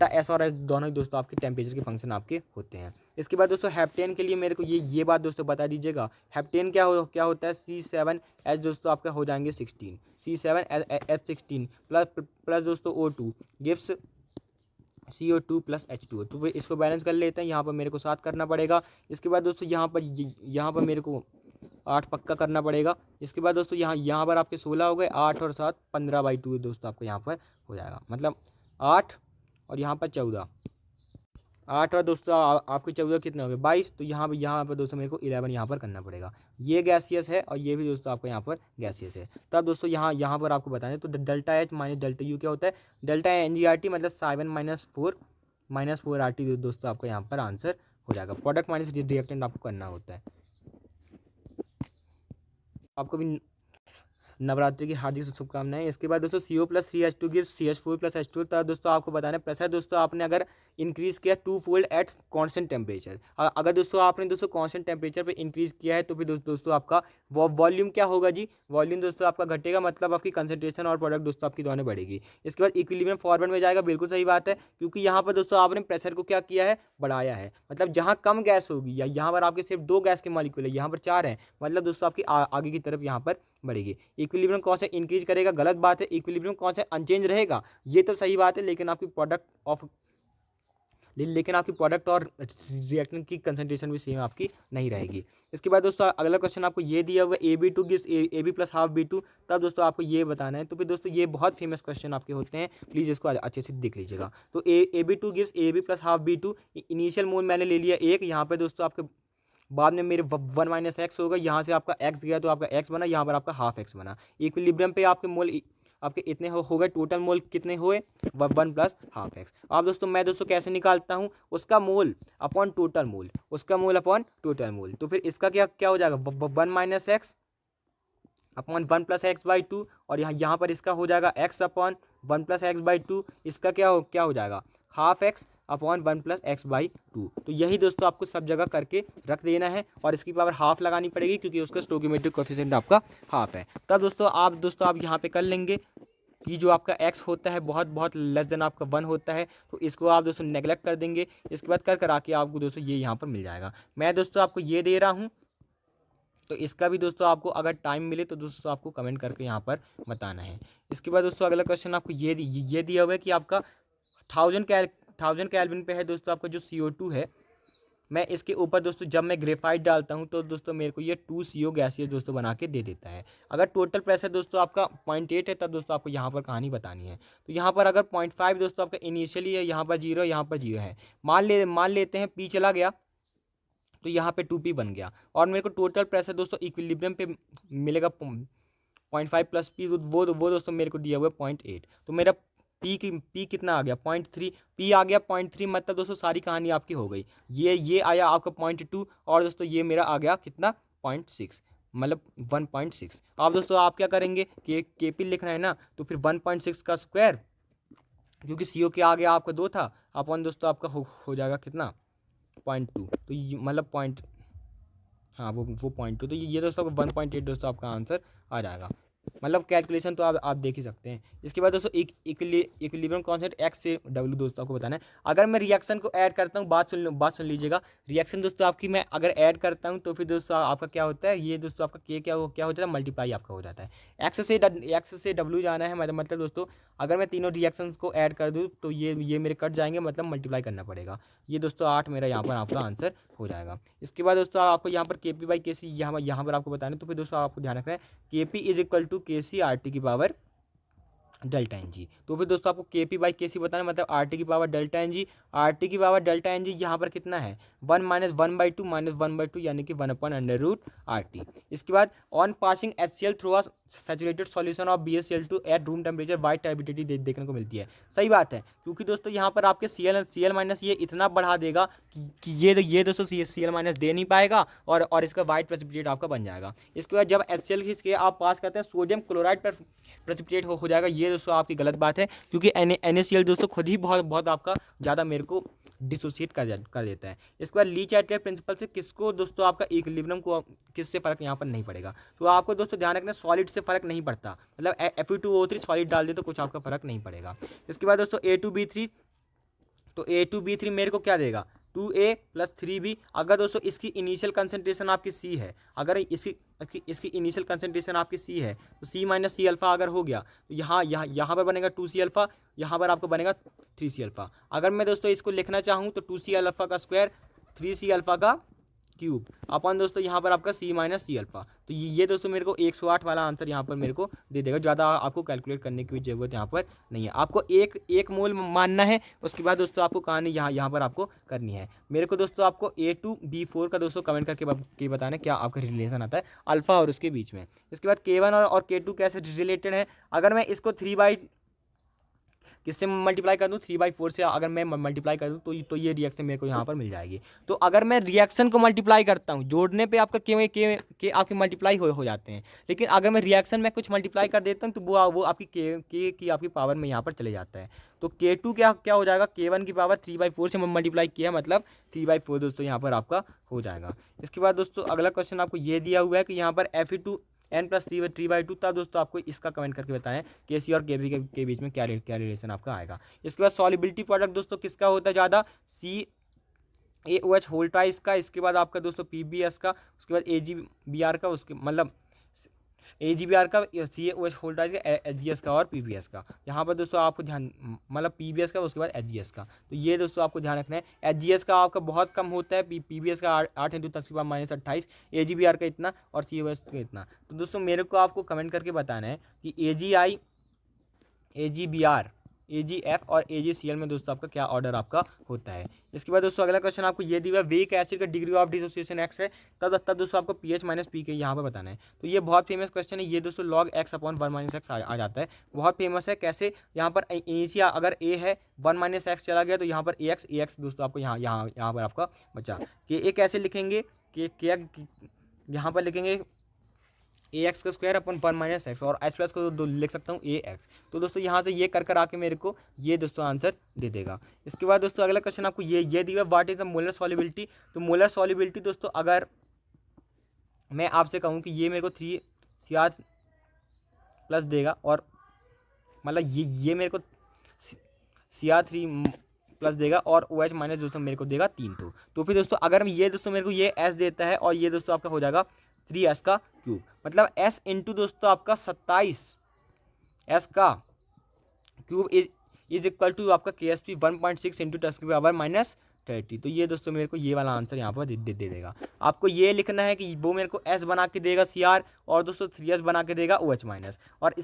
[SPEAKER 1] S और S दोनों ही दोस्तों आपके टेम्परेचर के फंक्शन आपके होते हैं। इसके बाद दोस्तों हेप्टेन के लिए मेरे को ये बात दोस्तों बता दीजिएगा, हेप्टेन क्या होता है? C7H दोस्तों आपका हो जाएंगे 16, C7H16 प्लस दोस्तों O2 गिव्स CO2 + H2O। तो इसको बैलेंस कर लेते हैं, यहाँ पर मेरे को 7 करना पड़ेगा। इसके बाद दोस्तों यहाँ पर मेरे को 8 पक्का करना पड़ेगा। इसके बाद दोस्तों यहाँ पर आपके 16 हो गए, 8 और 7 15/2 दोस्तों आपको यहाँ पर हो जाएगा, मतलब 8 और यहाँ पर 14, 8 और दोस्तों आपके 14 कितने हो गए? 22। तो यहाँ पर दोस्तों मेरे को 11 यहाँ पर करना पड़ेगा। ये गैसियस है और ये भी दोस्तों आपको यहाँ पर गैसियस है। तब दोस्तों यहाँ पर आपको बताना है। तो delta H minus delta U क्या होता है? डेल्टा NGRT मतलब 7 - 4 RT दोस्तों आपको यहाँ पर आंसर हो जाएगा। प्रोडक्ट माइनस रिएक्टेंट आपको करना होता है। आपको भी नवरात्रि की हार्दिक शुभकामनाएं। इसके बाद दोस्तों CO+3H2 गिव्स CH4 + H2। तब दोस्तों आपको बताना है प्रेशर दोस्तों आपने अगर इंक्रीज किया 2 फोल्ड एट कांस्टेंट टेम्परेचर। अगर दोस्तों आपने दोस्तों कांस्टेंट टेम्परेचर पे इंक्रीज किया है तो फिर दोस्तों आपका वॉल्यूम क्या होगा जी? वॉल्यूम दोस्तों आपका घटेगा, मतलब आपकी कंसंट्रेशन और प्रोडक्ट दोस्तों आपकी दोनों बढ़ेगी। इसके बाद इक्विलिब्रियम फॉरवर्ड में जाएगा, बिल्कुल सही बात है, क्योंकि यहाँ पर दोस्तों आपने प्रेशर को क्या किया है? बढ़ाया है। मतलब जहाँ कम गैस होगी, या यहाँ पर आपके सिर्फ 2 गैस के मॉलिक्यूल है, यहाँ पर 4 है, मतलब दोस्तों आपकी आगे की तरफ यहाँ पर बढ़ेगी। इक्विलिब्रियम कौन सा इंक्रीज करेगा? गलत बात है। इक्विलिब्रियम कौन सा अनचेंज रहेगा? ये तो सही बात है, लेकिन आपकी प्रोडक्ट और रिएक्टेंट की कंसंट्रेशन भी सेम आपकी नहीं रहेगी। इसके बाद दोस्तों अगला क्वेश्चन आपको ये दिया हुआ है AB2 गिव्स AB + ½ B2। तब दोस्तों आपको ये बताना है। तो फिर दोस्तों ये बहुत फेमस क्वेश्चन आपके होते हैं, प्लीज़ इसको अच्छे से देख लीजिएगा। तो AB2 gives AB + ½ B2। Initial मोल मैंने ले लिया 1, यहाँ पर दोस्तों आपके बाद में मेरे 1 - x होगा, यहाँ से आपका x गया तो आपका x बना, यहाँ पर आपका ½ x बना। इक्विलिब्रियम पे आपके मोल आपके इतने हो गए, टोटल मोल कितने हुए? 1 + ½ x। अब दोस्तों मैं कैसे निकालता हूँ? उसका मोल अपॉन टोटल मोल, उसका मोल अपॉन टोटल मोल। तो फिर इसका क्या हो जाएगा? 1 - x अपॉन 1 + x/2, और यहाँ पर इसका हो जाएगा x अपॉन 1 + x/2। इसका क्या हो जाएगा? ½ x अपॉन 1 + x/2। तो यही दोस्तों आपको सब जगह करके रख देना है, और इसकी पावर ½ लगानी पड़ेगी, क्योंकि उसका स्टोइकियोमेट्रिक कोएफिशिएंट आपका ½ है। तब दोस्तों आप यहाँ पे कर लेंगे कि जो आपका x होता है बहुत लेस देन आपका 1 होता है, तो इसको आप दोस्तों नेगलेक्ट कर देंगे। इसके बाद कर आके आपको दोस्तों ये यहाँ पर मिल जाएगा। मैं दोस्तों आपको ये दे रहा हूँ, तो इसका भी दोस्तों आपको अगर टाइम मिले तो दोस्तों आपको कमेंट करके यहाँ पर बताना है। इसके बाद दोस्तों अगला क्वेश्चन आपको ये दिया हुआ है कि आपका 1000 केल्विन पे है दोस्तों आपका जो CO2 है। मैं इसके ऊपर दोस्तों जब मैं ग्रेफाइट डालता हूं तो दोस्तों मेरे को ये 2CO गैसियस दोस्तों बना के दे देता है। अगर टोटल प्रेशर दोस्तों आपका 0.8 है, तब दोस्तों आपको यहाँ पर कहानी बतानी है। तो यहाँ पर अगर 0.5 दोस्तों आपका इनिशियली है, यहाँ पर 0, यहाँ पर 0 है। मान लेते हैं P चला गया, तो यहाँ पे 2p बन गया और मेरे को टोटल प्रेशर दोस्तों इक्विलिब्रियम पे मिलेगा 0.5 प्लस पी, वो दोस्तों मेरे को दिया हुआ है 0.8। तो मेरा पी कितना आ गया 0.3, पी आ गया 0.3, मतलब दोस्तों सारी कहानी आपकी हो गई। ये आया आपका 0.2 और दोस्तों ये मेरा आ गया कितना 0.6, मतलब 1.6। अब दोस्तों आप क्या करेंगे कि केपी लिखना है ना, तो फिर 1.6 का स्क्वायर, क्योंकि सी ओ के आगे आपका 2 था, अपन दोस्तों आपका हो जाएगा कितना 0.2, तो ये मतलब पॉइंट, हाँ वो 0.2, तो ये दोस्तों 1.8 दोस्तों आपका आंसर आ जाएगा। मतलब कैलकुलेशन तो आप देख ही सकते हैं। इसके बाद दोस्तों इक्विलिब्रियम कांस्टेंट एक्स से डब्ल्यू दोस्तों आपको बताना है। अगर मैं रिएक्शन को ऐड करता हूँ, बात सुन लीजिएगा, रिएक्शन दोस्तों आपकी मैं अगर ऐड करता हूँ तो फिर दोस्तों आपका क्या होता है, ये दोस्तों आपका के क्या हो जाता है, मल्टीप्लाई आपका हो जाता है। एक्स से डब्ल्यू जाना है, मतलब दोस्तों अगर मैं तीनों रिएक्शंस को ऐड कर दूँ तो ये मेरे कट जाएंगे, मतलब मल्टीप्लाई करना पड़ेगा। ये दोस्तों 8 मेरा यहाँ पर आपका आंसर हो जाएगा। इसके बाद दोस्तों आपको यहाँ पर के पी बाई के सी यहाँ पर आपको बताना है, तो फिर दोस्तों आपको ध्यान रखना है के पी इज इक्वल टू के सी आर टी की पावर डेल्टा एन जी। तो फिर दोस्तों आपको के पी बाई के सी बताना, मतलब आर टी की power delta N G. R T की पावर डेल्टा एन जी यहाँ पर कितना है 1 माइनस 1/2 माइनस 1/2, यानी कि 1/√RT। इसके बाद on passing HCl through a saturated solution of BaCl2 at room temperature white turbidity देखने को मिलती है। सही बात है, क्योंकि दोस्तों यहाँ पर आपके Cl माइनस ये इतना बढ़ा देगा कि ये दोस्तों Cl माइनस दे नहीं पाएगा और इसका वाइट प्रेसिपिटेट आपका बन जाएगा। इसके बाद जब HCl खींच के आप पास करते हैं सोडियम क्लोराइड पर प्रेसिपिटेट हो जाएगा। ये दोस्तों आपकी गलत बात है, क्योंकि NaCl दोस्तों खुद ही बहुत आपका ज़्यादा मेरे को डिसोसिएट कर देता है। इसके बाद ली चैट के प्रिंसिपल से किसको दोस्तों आपका इक्विलिब्रियम को किससे फ़र्क यहाँ पर नहीं पड़ेगा। तो आपको दोस्तों ध्यान रखना सॉलिड से फ़र्क नहीं पड़ता, मतलब Fe2O3 सॉलिड डाल दे तो कुछ आपका फ़र्क नहीं पड़ेगा। इसके बाद दोस्तों A2B3, तो A2B3 मेरे को क्या देगा 2A + 3B। अगर दोस्तों इसकी इनिशियल कंसंट्रेशन आपकी C है, अगर इसकी इनिशियल कंसंट्रेशन आपकी C है, तो C माइनस C अल्फ़ा अगर हो गया तो यहाँ पर बनेगा 2C अल्फ़ा, यहाँ पर आपको बनेगा 3C अल्फ़ा। अगर मैं दोस्तों इसको लिखना चाहूँ तो 2C अल्फ़ा का स्क्वायर 3C अल्फ़ा का क्यूब अपन दोस्तों यहाँ पर आपका C माइनस C अल्फ़ा। तो ये दोस्तों मेरे को 108 वाला आंसर यहाँ पर मेरे को दे देगा। ज़्यादा आपको कैलकुलेट करने की ज़रूरत यहाँ पर नहीं है, आपको एक मोल मानना है। उसके बाद दोस्तों आपको कहानी यहाँ पर आपको करनी है। मेरे को दोस्तों आपको A2B4 का दोस्तों कमेंट करके बताना क्या आपका रिलेशन आता है अल्फ़ा और उसके बीच में। इसके बाद K1 और K2 कैसे रिलेटेड है। अगर मैं इसको 3 किससे मल्टीप्लाई कर दूँ 3/4 से अगर मैं मल्टीप्लाई कर दूँ तो ये रिएक्शन मेरे को यहाँ पर मिल जाएगी। तो अगर मैं रिएक्शन को मल्टीप्लाई करता हूँ, जोड़ने पे आपका के आपके मल्टीप्लाई हो जाते हैं, लेकिन अगर मैं रिएक्शन में कुछ मल्टीप्लाई कर देता हूँ तो वो आपकी के की आपकी पावर में यहाँ पर चले जाता है। तो K2 क्या हो जाएगा K1 की पावर 3/4 से मल्टीप्लाई किया, मतलब 3/4 दोस्तों यहाँ पर आपका हो जाएगा। इसके बाद दोस्तों अगला क्वेश्चन आपको ये दिया हुआ है कि यहाँ पर Fe2n + 3/2, तब दोस्तों आपको इसका कमेंट करके बताएं KC और KB के बीच में क्या रिलेशन आपका आएगा। इसके बाद सॉल्युबिलिटी प्रोडक्ट दोस्तों किसका होता है ज़्यादा, CaOH होल्टाइज का, इसके बाद आपका दोस्तों PbS का, उसके बाद AgBr का, उसके मतलब AgBr का, CaOH होल्टाइज का, HGS का और PbS का। यहाँ पर दोस्तों आपको ध्यान, मतलब PbS का उसके बाद HGS का, तो ये दोस्तों आपको ध्यान रखना है। HGS का आपका बहुत कम होता है, PbS का 8 × 10⁻28, AgBr का इतना और CaOH का इतना। तो दोस्तों मेरे को आपको कमेंट करके बताना है कि AgI, AgBr, AgF और AgCl में दोस्तों आपका क्या ऑर्डर आपका होता है। इसके बाद दोस्तों अगला क्वेश्चन आपको ये दिया वीक एसिड का डिग्री ऑफ डिसोसिएशन एक्स है, तब दोस्तों आपको pH माइनस पी के यहाँ पर बताना है। तो ये बहुत फेमस क्वेश्चन है, ये दोस्तों log x/1 - x आ जाता है, बहुत फेमस है। कैसे, यहाँ पर इनिशिया अगर A है 1 - x चला गया तो यहाँ पर AX दोस्तों आपको यहाँ पर आपका बचा। कि A कैसे लिखेंगे कि यहाँ पर लिखेंगे AX का स्क्वायर अपन 1 - x और H प्लस को लिख सकता हूँ AX। तो दोस्तों यहाँ से ये कर आके मेरे को ये दोस्तों आंसर दे देगा। इसके बाद दोस्तों अगला क्वेश्चन आपको ये दिया what is the molar solubility. तो मोलर सॉल्युबिलिटी दोस्तों अगर मैं आपसे कहूँ कि ये मेरे को 3Cr+ देगा, और मतलब ये मेरे को Cr3+ देगा और OH माइनस दोस्तों मेरे को देगा 3। तो फिर दोस्तों अगर ये दोस्तों मेरे को ये S देता है और ये दोस्तों आपका हो जाएगा 3S का क्यूब, मतलब S इंटू दोस्तों आपका 27 S का क्यूब इज इक्वल टू आपका KSP 1.6 × 10⁻30। तो ये दोस्तों मेरे को ये वाला आंसर यहाँ पर दे देगा। आपको ये लिखना है कि वो मेरे को S बना के देगा CR और दोस्तों 3H बना के देगा OH माइनस, और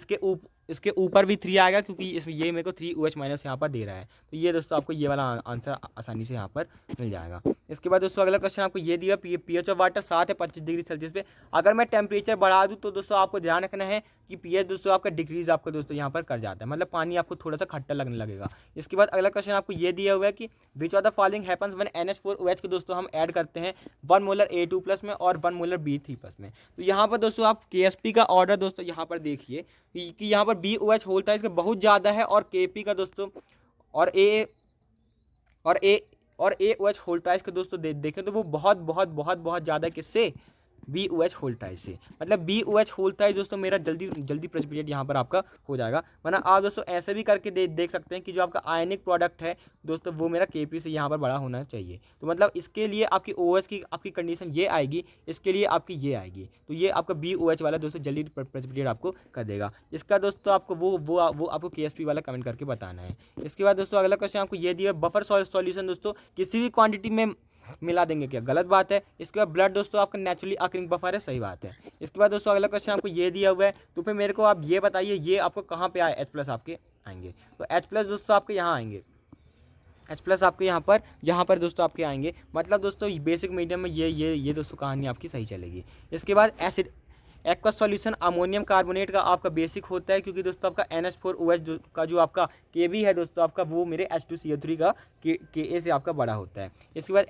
[SPEAKER 1] इसके ऊपर भी 3 आएगा क्योंकि इसमें ये मेरे को 3OH माइनस यहाँ पर दे रहा है। तो ये दोस्तों आपको ये वाला आंसर आसानी से यहाँ पर मिल जाएगा। इसके बाद दोस्तों अगला क्वेश्चन आपको ये दिया, pH ऑफ वाटर 7 है 25 डिग्री सेल्सियस पे। अगर मैं टेम्परेचर बढ़ा दूँ तो दोस्तों आपको ध्यान रखना है कि pH दोस्तों आपका डिक्रीज आपको दोस्तों यहाँ पर कर जाता है, मतलब पानी आपको थोड़ा सा खट्टा लगने लगेगा। इसके बाद अगला क्वेश्चन आपको ये दिया हुआ है कि which of the following happens when NH4OH को दोस्तों हम ऐड करते हैं 1 मोलर A2+ में और 1 मोलर B3+ में। तो यहाँ पर दोस्तों आप KSP का ऑर्डर दोस्तों यहाँ पर देखिए कि यहाँ पर BOH होता है इसका बहुत ज़्यादा है, और KP का दोस्तों और AOH होल्टाइज का दोस्तों देखें तो वो बहुत बहुत बहुत बहुत ज़्यादा किससे, BOH होल्टाइज से। मतलब BOH होल्टाइज दोस्तों मेरा जल्दी प्रेसिपिटेट यहाँ पर आपका हो जाएगा। वरना आप दोस्तों ऐसे भी करके देख सकते हैं कि जो आपका आयनिक प्रोडक्ट है दोस्तों वो मेरा KP से यहाँ पर बड़ा होना चाहिए। तो मतलब इसके लिए आपकी OH की आपकी कंडीशन ये आएगी, इसके लिए आपकी ये आएगी, तो ये आपका BOH वाला दोस्तों जल्दी प्रेसिपिटेट आपको कर देगा। इसका दोस्तों आपको वो आपको KSP वाला कमेंट करके बताना है। इसके बाद दोस्तों अगला क्वेश्चन आपको ये दिया, बफर सॉल्यूशन दोस्तों किसी भी क्वांटिटी में मिला देंगे क्या, गलत बात है। इसके बाद ब्लड दोस्तों आपका नेचुरली अकरिंग बफर है, सही बात है। इसके बाद दोस्तों अगला क्वेश्चन आपको ये दिया हुआ है, तो फिर मेरे को आप ये बताइए ये आपको कहाँ पे आए, H+ आपके आएंगे। तो H+ दोस्तों आपके यहाँ आएंगे, H+ आपके यहाँ पर दोस्तों आपके आएंगे। मतलब दोस्तों बेसिक मीडियम में ये दोस्तों कहानी आपकी सही चलेगी। इसके बाद acid aqueous solution ammonium carbonate का आपका बेसिक होता है, क्योंकि दोस्तों आपका NH4OH का जो आपका Kb है दोस्तों आपका वो मेरे H2CO3 का Ka से आपका बड़ा होता है। इसके बाद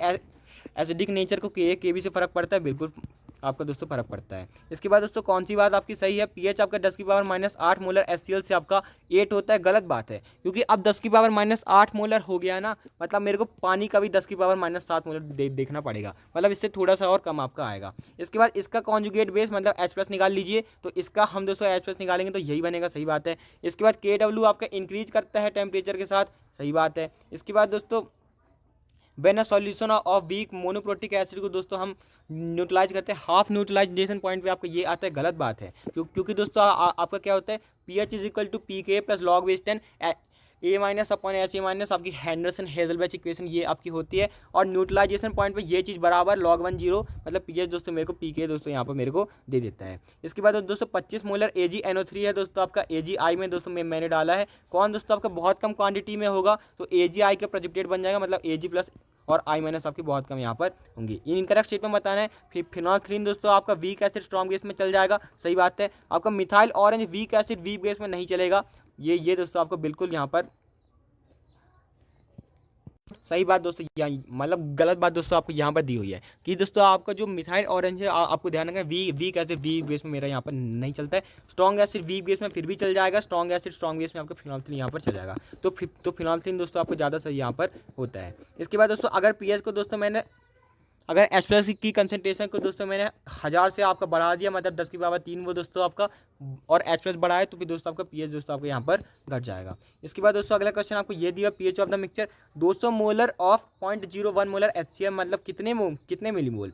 [SPEAKER 1] एसिडिक नेचर को Kb से फ़र्क पड़ता है, बिल्कुल आपका दोस्तों फर्क पड़ता है। इसके बाद दोस्तों कौन सी बात आपकी सही है, pH आपका 10⁻⁻8 मोलर HCl से आपका 8 होता है, गलत बात है। क्योंकि अब 10⁻⁻8 मोलर हो गया ना, मतलब मेरे को पानी का भी 10⁻⁷ मोलर देखना पड़ेगा, मतलब इससे थोड़ा सा और कम आपका आएगा। इसके बाद इसका कॉन्जुगेट बेस मतलब H+ निकाल लीजिए, तो इसका हम दोस्तों H+ निकालेंगे तो यही बनेगा, सही बात है। इसके बाद Kw आपका इंक्रीज करता है टेम्परेचर के साथ, सही बात है। इसके बाद दोस्तों when a solution of weak monoprotic acid को दोस्तों हम न्यूट्रलाइज करते हैं, हाफ न्यूट्रलाइजेशन पॉइंट पे आपको ये आता है, गलत बात है। क्योंकि दोस्तों आपका क्या होता है, pH = pK + log base 10 A-/HA- आपकी हेंडरसन हेजलबैच इक्वेशन ये आपकी होती है। और न्यूट्रलाइजेशन पॉइंट पे ये चीज़ बराबर log 1 मतलब pH दोस्तों मेरे को pK दोस्तों यहाँ पर मेरे को दे देता है। इसके बाद दोस्तों 25 मोलर AgNO3 है दोस्तों आपका, AgI में दोस्तों मैंने डाला है, कौन दोस्तों आपका बहुत कम क्वांटिटी में होगा तो AgI का प्रेसिपिटेट बन जाएगा, मतलब Ag+ और I- आपकी बहुत कम यहाँ पर होंगी। इनकरेक्ट स्टेटमेंट बताना है। फिर फिनोल्फ्थालीन दोस्तों आपका वीक एसिड स्ट्रॉन्ग गैस में चल जाएगा, सही बात है। आपका methyl orange weak acid weak gas में नहीं चलेगा, ये दोस्तों आपको बिल्कुल यहाँ पर सही बात दोस्तों, मतलब गलत बात दोस्तों आपको यहाँ पर दी हुई है कि दोस्तों आपका जो मिथाइल ऑरेंज है आपको ध्यान रखना, वीक एसिड वीक बेस में मेरा यहाँ पर नहीं चलता है। स्ट्रॉन्ग एसिड वीक बेस में फिर भी चल जाएगा, स्ट्रॉन्ग एसिड स्ट्रॉन्ग बेस में आपका फिनोल्फ्थालीन यहाँ पर चल जाएगा। तो फिनोल्फ्थालीन दोस्तों आपको ज़्यादा सही यहाँ पर होता है। इसके बाद दोस्तों अगर pH को दोस्तों मैंने अगर H+ की कंसंट्रेशन को दोस्तों मैंने 1000 से आपका बढ़ा दिया, मतलब 10⁻³ वो दोस्तों आपका, और H+ बढ़ाए तो फिर दोस्तों आपका pH दोस्तों आपको यहाँ पर घट जाएगा। इसके बाद दोस्तों अगला क्वेश्चन आपको ये दिया, pH of the mixture 200 molar of 0.01 molar HCl मतलब कितने मिलीमोल,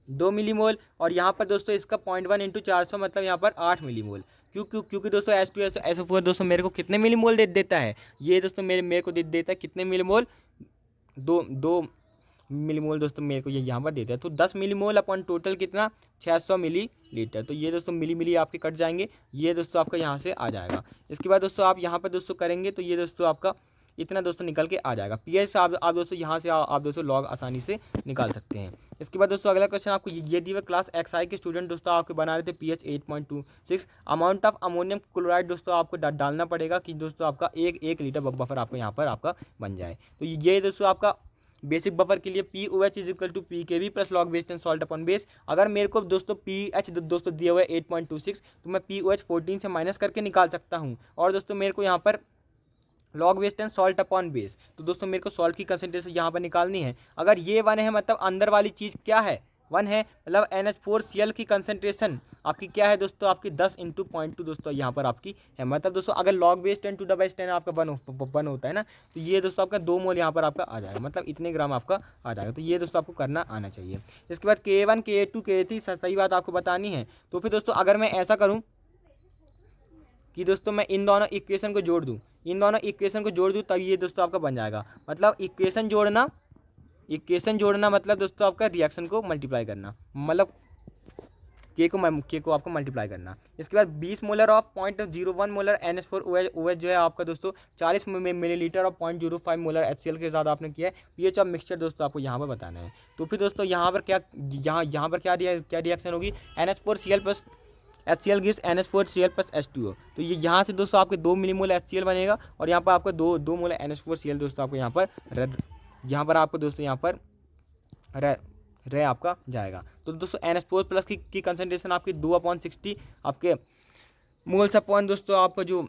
[SPEAKER 1] 2 मिलीमोल। और यहाँ पर दोस्तों इसका 0.1 × 400 मतलब यहाँ पर 8 मिलीमोल। क्योंकि दोस्तों H2SO4 दोस्तों मेरे को कितने मिलीमोल देता है, ये दोस्तों मेरे को देता है कितने मिलीमोल, 2 मिलीमोल दोस्तों मेरे को ये यहाँ पर देता है। तो 10 मिलीमोल अपन टोटल कितना 600 मिलीलीटर, तो ये दोस्तों मिली आपके कट जाएंगे, ये दोस्तों आपका यहाँ से आ जाएगा। इसके बाद दोस्तों आप यहाँ पर दोस्तों करेंगे तो ये दोस्तों आपका इतना दोस्तों निकल के आ जाएगा। pH आप दोस्तों यहाँ से आप दोस्तों लॉग आसानी से निकाल सकते हैं। इसके बाद दोस्तों अगला क्वेश्चन आपको ये दिया क्लास XI के स्टूडेंट दोस्तों आपके बना रहे थे pH 8.26, amount of ammonium chloride दोस्तों आपको डालना पड़ेगा कि दोस्तों आपका 1 लीटर बफर आपको यहाँ पर आपका बन जाए। तो ये दोस्तों आपका बेसिक बफर के लिए POH = pKb + log base 10 salt upon base. अगर मेरे को दोस्तों pH दोस्तों दिया हुआ है 8.26 तो मैं POH 14 से माइनस करके निकाल सकता हूँ। और दोस्तों मेरे को यहाँ पर log base 10 salt upon base, तो दोस्तों मेरे को सॉल्ट की कंसंट्रेशन यहाँ पर निकालनी है। अगर ये 1 है मतलब अंदर वाली चीज़ क्या है, 1 है, मतलब NH4Cl की कंसंट्रेशन आपकी क्या है दोस्तों, आपकी 10 × 0.2 दोस्तों यहाँ पर आपकी है। मतलब दोस्तों अगर log base 10 to the base 10 आपका 1 होता है ना, तो ये दोस्तों आपका 2 मोल यहाँ पर आपका आ जाएगा, मतलब इतने ग्राम आपका आ जाएगा। तो ये दोस्तों आपको करना आना चाहिए। इसके बाद K1 K2 K3 सही बात आपको बतानी है। तो फिर दोस्तों अगर मैं ऐसा करूँ कि दोस्तों मैं इन दोनों इक्वेशन को जोड़ दूँ, तब ये दोस्तों आपका बन जाएगा। मतलब इक्वेशन जोड़ना मतलब दोस्तों आपका रिएक्शन को मल्टीप्लाई करना, मतलब के को आपको मल्टीप्लाई करना। इसके बाद 20 मोलर ऑफ 0.01 मोलर NH4OH जो है आपका दोस्तों 40 मिलीलीटर और 0.05 मोलर HCl के साथ आपने किया है pH ऑफ मिक्सचर दोस्तों आपको यहाँ पर बताना है। तो फिर दोस्तों यहाँ पर क्या रिएक्शन होगी, NH4Cl plus HCl gives NH4Cl plus H2O। तो ये यहाँ से दोस्तों आपके 2 मिलीमोल HCl बनेगा और यहाँ पर आपको 2 मोल NH4Cl दोस्तों आपको यहाँ पर आपको दोस्तों यहाँ पर रह आपका जाएगा। तो दोस्तों NH4 प्लस की कंसनट्रेशन आपकी 2/60 आपके मोल्स अपॉन दोस्तों आपका जो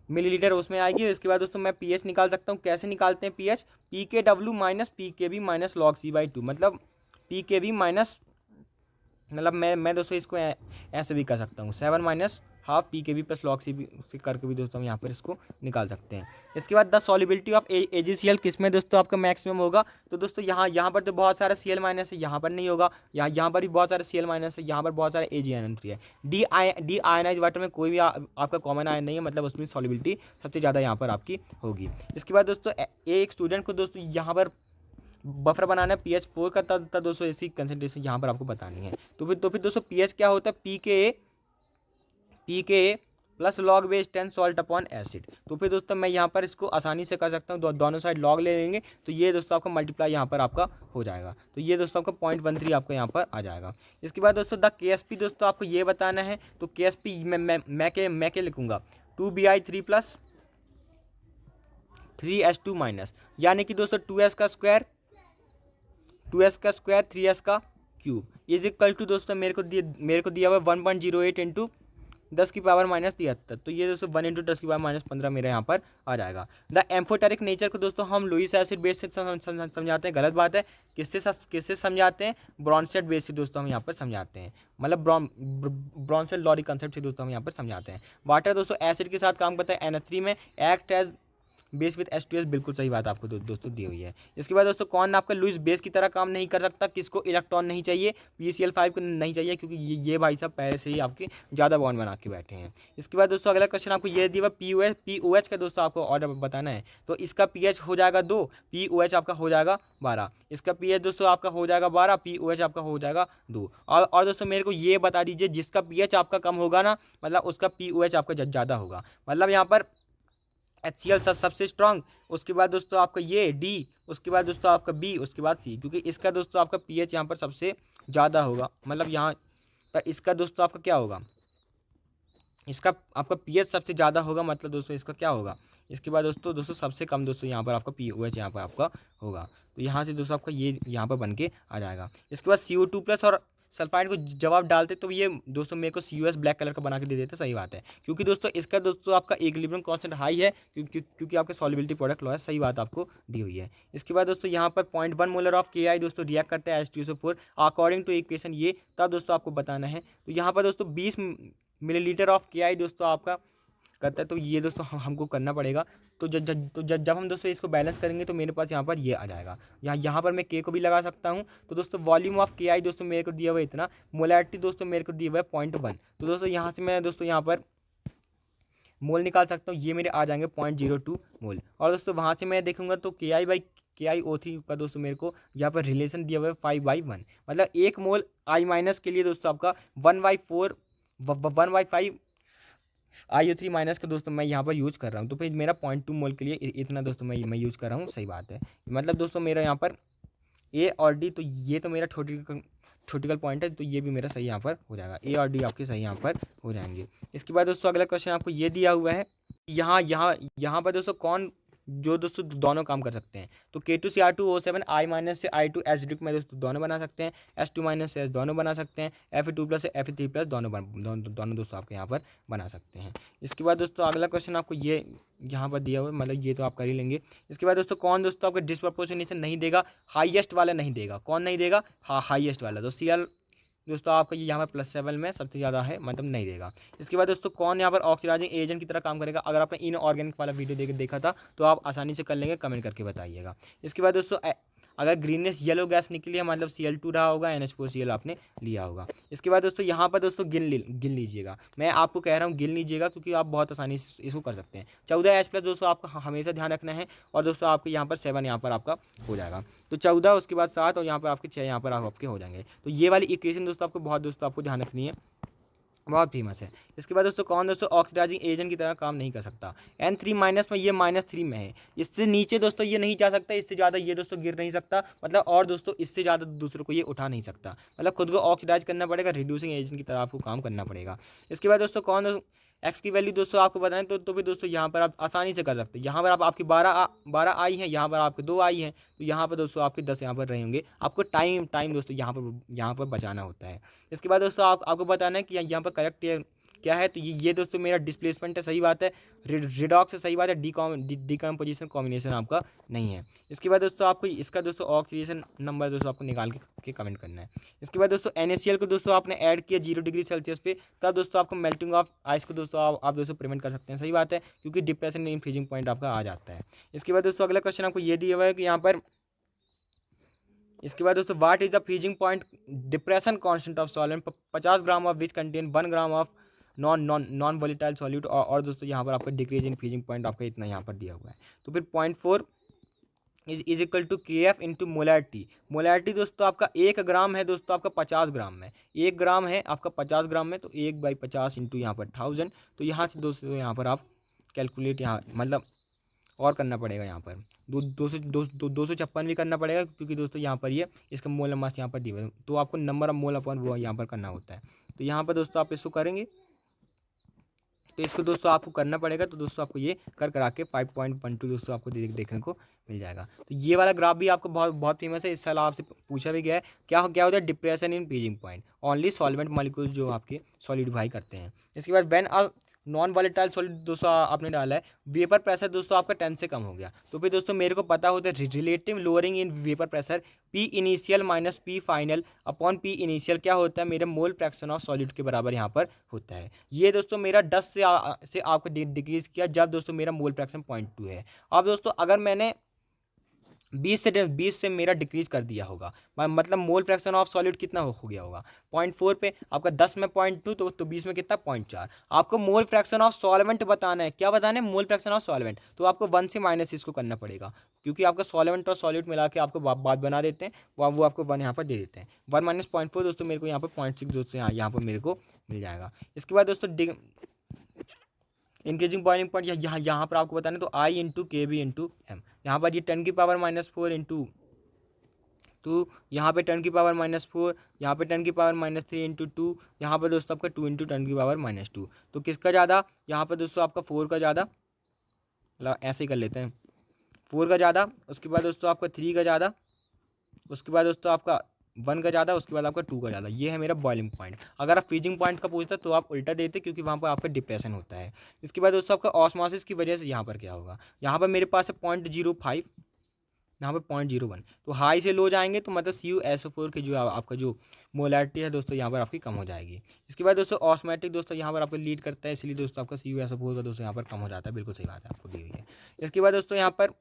[SPEAKER 1] मिलीलीटर उसमें आएगी। इसके बाद दोस्तों मैं pH निकाल सकता हूँ। कैसे निकालते हैं pH, pKw minus pKb minus log C/2, मतलब pKb माइनस, मतलब मैं दोस्तों इसको ऐसे भी कर सकता हूँ 7 minus half pKb plus log C करके भी दोस्तों हम यहाँ पर इसको निकाल सकते हैं। इसके बाद द सॉलिबिलिटी ऑफ AgCl किस में दोस्तों आपका मैक्सिमम होगा, तो दोस्तों यहाँ पर तो बहुत सारा Cl माइनस है, यहाँ पर नहीं होगा, यहाँ पर भी बहुत सारे Cl माइनस है, यहाँ पर बहुत सारे AgNO3 है। डी आयनाइज वाटर में कोई भी आपका कॉमन आयन नहीं है, मतलब उसमें सॉलिबिलिटी सबसे ज़्यादा यहाँ पर आपकी होगी। इसके बाद दोस्तों एक स्टूडेंट को दोस्तों यहाँ पर बफर बनाना है pH 4 का, तब दोस्तों ऐसी कंसनट्रेशन यहाँ पर आपको बतानी है। तो फिर दोस्तों pH क्या होता है, pKa plus log base 10 salt upon acid. तो फिर दोस्तों मैं यहाँ पर इसको आसानी से कर सकता हूँ, दोनों साइड लॉग ले लेंगे तो ये दोस्तों आपका मल्टीप्लाई यहाँ पर आपका हो जाएगा। तो ये दोस्तों आपका 0.13 आपका यहाँ पर आ जाएगा। इसके बाद दोस्तों द KSP दोस्तों आपको ये बताना है। तो KSP मैं क्या लिखूँगा, 2Bi3 प्लस 3H2 माइनस, यानी कि दोस्तों 2S का स्क्वायर 3S का क्यूब इज इक्वल टू दोस्तों मेरे को दिया हुआ 1.08 इंटू 10 की पावर माइनस 73। तो ये दोस्तों 1 इंटू 10 की पावर माइनस 15 मेरे यहाँ पर आ जाएगा। द एम्फोटेरिक नेचर को दोस्तों हम लुईस एसिड बेस से समझाते हैं, गलत बात है। किससे समझाते हैं, ब्रॉन्सेट बेस से दोस्तों हम यहाँ पर समझाते हैं, मतलब ब्रॉन्सेट लॉरी कंसेप्ट से दोस्तों हम यहाँ पर समझाते हैं। वाटर दोस्तों एसिड के साथ काम करता है NH3 में, act as base with H2S, बिल्कुल सही बात आपको दोस्तों दी हुई है। इसके बाद दोस्तों कौन आपका लुईस बेस की तरह काम नहीं कर सकता, किसको इलेक्ट्रॉन नहीं चाहिए, PCl5 को नहीं चाहिए, क्योंकि ये भाई साहब पहले से ही आपके ज़्यादा बॉन्ड बना के बैठे हैं। इसके बाद दोस्तों अगला क्वेश्चन आपको ये दिया POH का दोस्तों आपको ऑर्डर बताना है। तो इसका pH हो जाएगा 2, POH आपका हो जाएगा 12, इसका pH दोस्तों आपका हो जाएगा 12, POH आपका हो जाएगा 2। और दोस्तों मेरे को ये बता दीजिए जिसका pH आपका कम होगा ना, मतलब उसका POH आपका ज़्यादा होगा, मतलब यहाँ पर HCl सबसे स्ट्रॉन्ग, उसके बाद दोस्तों आपका ये D, उसके बाद दोस्तों आपका B, उसके बाद C, क्योंकि इसका दोस्तों आपका pH यहाँ पर सबसे ज़्यादा होगा, मतलब यहाँ पर इसका दोस्तों आपका क्या होगा, इसका आपका pH सबसे ज़्यादा होगा, मतलब दोस्तों इसका क्या होगा। इसके बाद दोस्तों सबसे कम दोस्तों यहाँ पर आपका POH यहाँ पर आपका होगा। तो यहाँ से दोस्तों आपका ये यहाँ पर बन के आ जाएगा। इसके बाद CO2 प्लस और सल्फाइड को जवाब डालते तो ये दोस्तों मेरे को COS ब्लैक कलर का बना के दे देते, सही बात है, क्योंकि दोस्तों इसका दोस्तों आपका इक्विलिब्रियम कांस्टेंट हाई है, क्योंकि आपके सॉल्युबिलिटी प्रोडक्ट लो है, सही बात आपको दी हुई है। इसके बाद दोस्तों यहाँ पर 0.1 मोलर ऑफ KI दोस्तों रिएक्ट करता है H2SO4 अकॉर्डिंग टू इक्वेशन ये, तब दोस्तों आपको बताना है। तो यहाँ पर दोस्तों 20 मिलीलीटर ऑफ KI दोस्तों आपका करता है, तो ये दोस्तों हमको करना पड़ेगा। तो जब हम दोस्तों इसको बैलेंस करेंगे तो मेरे पास यहाँ पर ये आ जाएगा। यहाँ पर मैं K को भी लगा सकता हूँ। तो दोस्तों वॉल्यूम ऑफ KI दोस्तों मेरे को दिया हुआ है इतना, मोलैरिटी दोस्तों मेरे को दिया हुआ है 0.1। तो दोस्तों यहाँ से मैं दोस्तों यहाँ पर मोल निकाल सकता हूँ, ये मेरे आ जाएंगे 0.02 मोल। और दोस्तों वहाँ से मैं देखूँगा तो KI/KiO3 का दोस्तों मेरे को यहाँ पर रिलेशन दिया हुआ है 5/1, मतलब 1 मोल I माइनस के लिए दोस्तों आपका 1/5 IO3 माइनस का दोस्तों मैं यहाँ पर यूज कर रहा हूँ। तो फिर मेरा 0.2 मोल के लिए इतना दोस्तों मैं यूज कर रहा हूँ, सही बात है। मतलब दोस्तों मेरा यहाँ पर A और D, तो ये तो मेरा थ्योरेटिकल पॉइंट है, तो ये भी मेरा सही यहाँ पर हो जाएगा, A और D आपके सही यहाँ पर हो जाएंगे। इसके बाद दोस्तों अगला क्वेश्चन आपको ये दिया हुआ है, यहाँ पर दोस्तों कौन जो दोस्तों दोनों काम कर सकते हैं। तो K2Cr2O7 I माइनस से I2H में दोस्तों दोनों बना सकते हैं, H2 माइनस से H दोनों बना सकते हैं, Fe2 प्लस से Fe3 प्लस दोनों दोस्तों आपके यहाँ पर बना सकते हैं। इसके बाद दोस्तों अगला क्वेश्चन आपको ये यहाँ पर दिया हुआ है, मतलब ये तो आप कर ही लेंगे। इसके बाद दोस्तों कौन दोस्तों आपको डिस्प्रपोर्शनेशन नहीं देगा, हाईएस्ट वाला नहीं देगा, कौन नहीं देगा, हाईएस्ट वाला। तो Cl दोस्तों आपका ये यहाँ पर +7 में सबसे ज़्यादा है, मतलब नहीं देगा। इसके बाद दोस्तों कौन यहाँ पर ऑक्सीडाइजिंग एजेंट की तरह काम करेगा, अगर आपने इनऑर्गेनिक वाला वीडियो देखा था तो आप आसानी से कर लेंगे, कमेंट करके बताइएगा। इसके बाद दोस्तों अगर ग्रीनिश येलो गैस निकली है मतलब Cl2 रहा होगा, NH4Cl आपने लिया होगा। इसके बाद दोस्तों यहाँ पर दोस्तों गिन लीजिएगा, मैं आपको कह रहा हूँ गिन लीजिएगा क्योंकि आप बहुत आसानी से इसको कर सकते हैं। 14H+ दोस्तों आपको हमेशा ध्यान रखना है, और दोस्तों आपके यहाँ पर 7 यहाँ पर आपका हो जाएगा, तो 14 उसके बाद 7 और यहाँ पर आपके 6 यहाँ पर आपके हो जाएंगे। तो ये वाली इक्वेशन दोस्तों आपको बहुत दोस्तों आपको ध्यान रखनी है, बहुत फेमस है। इसके बाद दोस्तों कौन दोस्तों ऑक्सीडाइजिंग एजेंट की तरह काम नहीं कर सकता, N3- में, ये -3 में है, इससे नीचे दोस्तों ये नहीं जा सकता, इससे ज़्यादा ये दोस्तों गिर नहीं सकता, मतलब और दोस्तों इससे ज़्यादा दूसरों को ये उठा नहीं सकता, मतलब खुद को ऑक्सीडाइज करना पड़ेगा, रिड्यूसिंग एजेंट की तरह आपको काम करना पड़ेगा। इसके बाद दोस्तों कौन एक्स की वैल्यू दोस्तों आपको बताएं तो भी दोस्तों यहाँ पर आप आसानी से कर सकते हैं। यहाँ पर आप आपकी 12 आई हैं, यहाँ पर आपके 2 आई हैं, तो यहाँ पर दोस्तों आपके 10 यहाँ पर रहे होंगे। आपको टाइम दोस्तों यहाँ पर बचाना होता है। इसके बाद दोस्तों आपको बताना है कि यहाँ पर करेक्ट क्या है, तो ये दोस्तों मेरा डिस्प्लेसमेंट है, सही बात है, रिडॉक्स है, सही बात है, डिकम्पोजिशन कॉम्बिनेशन आपका नहीं है। इसके बाद दोस्तों आपको इसका दोस्तों ऑक्सीडेशन नंबर दोस्तों आपको निकाल के कमेंट करना है। इसके बाद दोस्तों NaCl को दोस्तों आपने ऐड किया 0 डिग्री सेल्सियस पे, तब दोस्तों आपको मेल्टिंग ऑफ आइस को दोस्तों आप दोस्तों प्रिवेंट कर सकते हैं, सही बात है, क्योंकि डिप्रेशन इन फ्रीजिंग पॉइंट आपका आ जाता है। इसके बाद दोस्तों अगला क्वेश्चन आपको ये दिया हुआ है कि यहाँ पर, इसके बाद दोस्तों what is the freezing point depression constant of solvent 50 gram of which contain 1 gram of non volatile solute, और दोस्तों यहाँ पर आपका डिक्रीज इन फ्रीजिंग पॉइंट आपका इतना यहाँ पर दिया हुआ है। तो फिर 0.4 is equal to KF into molarity. Molarity दोस्तों आपका 1 ग्राम है दोस्तों आपका 50 ग्राम में, 1 ग्राम है आपका 50 ग्राम में, तो 1/50 इंटू यहाँ पर 1000। तो यहाँ से दोस्तों यहाँ पर आप कैलकुलेट यहाँ मतलब और करना पड़ेगा, यहाँ पर 256 भी करना पड़ेगा, क्योंकि दोस्तों यहाँ पर ये इसका मोल मास यहाँ पर दिया हुआ है, तो आपको नंबर ऑफ मोल अपॉन वो यहाँ पर करना होता है। तो यहाँ पर दोस्तों आप इसको करेंगे, तो इसको दोस्तों आपको करना पड़ेगा, तो दोस्तों आपको ये करा के 5.12 दोस्तों आपको देखने को मिल जाएगा। तो ये वाला ग्राफ भी आपको बहुत फेमस है, इस साल आपसे पूछा भी गया है, क्या होता है depression in freezing point, only solvent molecule जो आपके सॉलिडिफाई करते हैं। इसके बाद व्हेन नॉन वॉलेटाइल सॉलिड दोस्तों आपने डाला है, वेपर प्रेशर दोस्तों आपका 10 से कम हो गया, तो फिर दोस्तों मेरे को पता होता है relative lowering in vapour pressure P initial minus P final upon P initial क्या होता है, मेरे मोल फ्रैक्शन ऑफ सॉलिड के बराबर यहाँ पर होता है। ये दोस्तों मेरा 10 से आपको डिक्रीज किया जब दोस्तों मेरा मोल फ्रैक्शन 0.2 है। अब दोस्तों अगर मैंने 20 से मेरा डिक्रीज कर दिया होगा, मतलब मोल फ्रैक्शन ऑफ सॉलिड कितना हो गया होगा 0.4 पे, आपका 10 में 0.2 तो 20 में कितना 0.4। आपको मोल फ्रैक्शन ऑफ सॉल्वेंट बताना है, क्या बताना है, मोल फ्रैक्शन ऑफ सॉल्वेंट, तो आपको 1 से माइनस इसको करना पड़ेगा, क्योंकि आपका सॉल्वेंट और सॉलिड मिला के आपको बात बना देते हैं, वो आपको 1 यहाँ पर दे देते हैं। 1 - 0.4 दोस्तों मेरे को यहाँ पर 0.6 दोस्तों यहाँ पर मेरे को मिल जाएगा। इसके बाद दोस्तों इंक्रीजिंग बॉइलिंग पॉइंट यहाँ पर आपको बताना है, तो I into KB into M, यहाँ पर ये 10⁻⁴ इंटू 2, यहाँ पे 10⁻⁴, यहाँ पे 10⁻³ इंटू 2, यहाँ पर दोस्तों आपका 2 इंटू 10⁻²। तो किसका ज़्यादा, यहाँ पर दोस्तों आपका 4 का ज़्यादा, मतलब ऐसे ही कर लेते हैं, 4 का ज़्यादा, उसके बाद दोस्तों आपका 3 का ज़्यादा, उसके बाद दोस्तों आपका 1 का ज़्यादा, उसके बाद आपका 2 का ज़्यादा। ये है मेरा बॉइलिंग पॉइंट। अगर आप फ्रीजिंग पॉइंट का पूछते तो आप उल्टा देते, क्योंकि वहाँ पर आपका डिप्रेशन होता है। इसके बाद दोस्तों आपका ऑस्मोसिस की वजह से यहाँ पर क्या होगा, यहाँ पर मेरे पास है 0.05, यहाँ पर 0.01, तो हाई से लो जाएंगे तो मतलब CuSO4 की जो आपका जो मोलैरिटी है दोस्तों यहाँ पर आपकी कम हो जाएगी। इसके बाद दोस्तों ऑस्मैटिक दोस्तों यहाँ पर आपको लीड करता है, इसलिए दोस्तों आपका CuSO4 का दोस्तों यहाँ पर कम हो जाता है, बिल्कुल सही बात है, आपको दी हुई है। इसके बाद दोस्तों यहाँ पर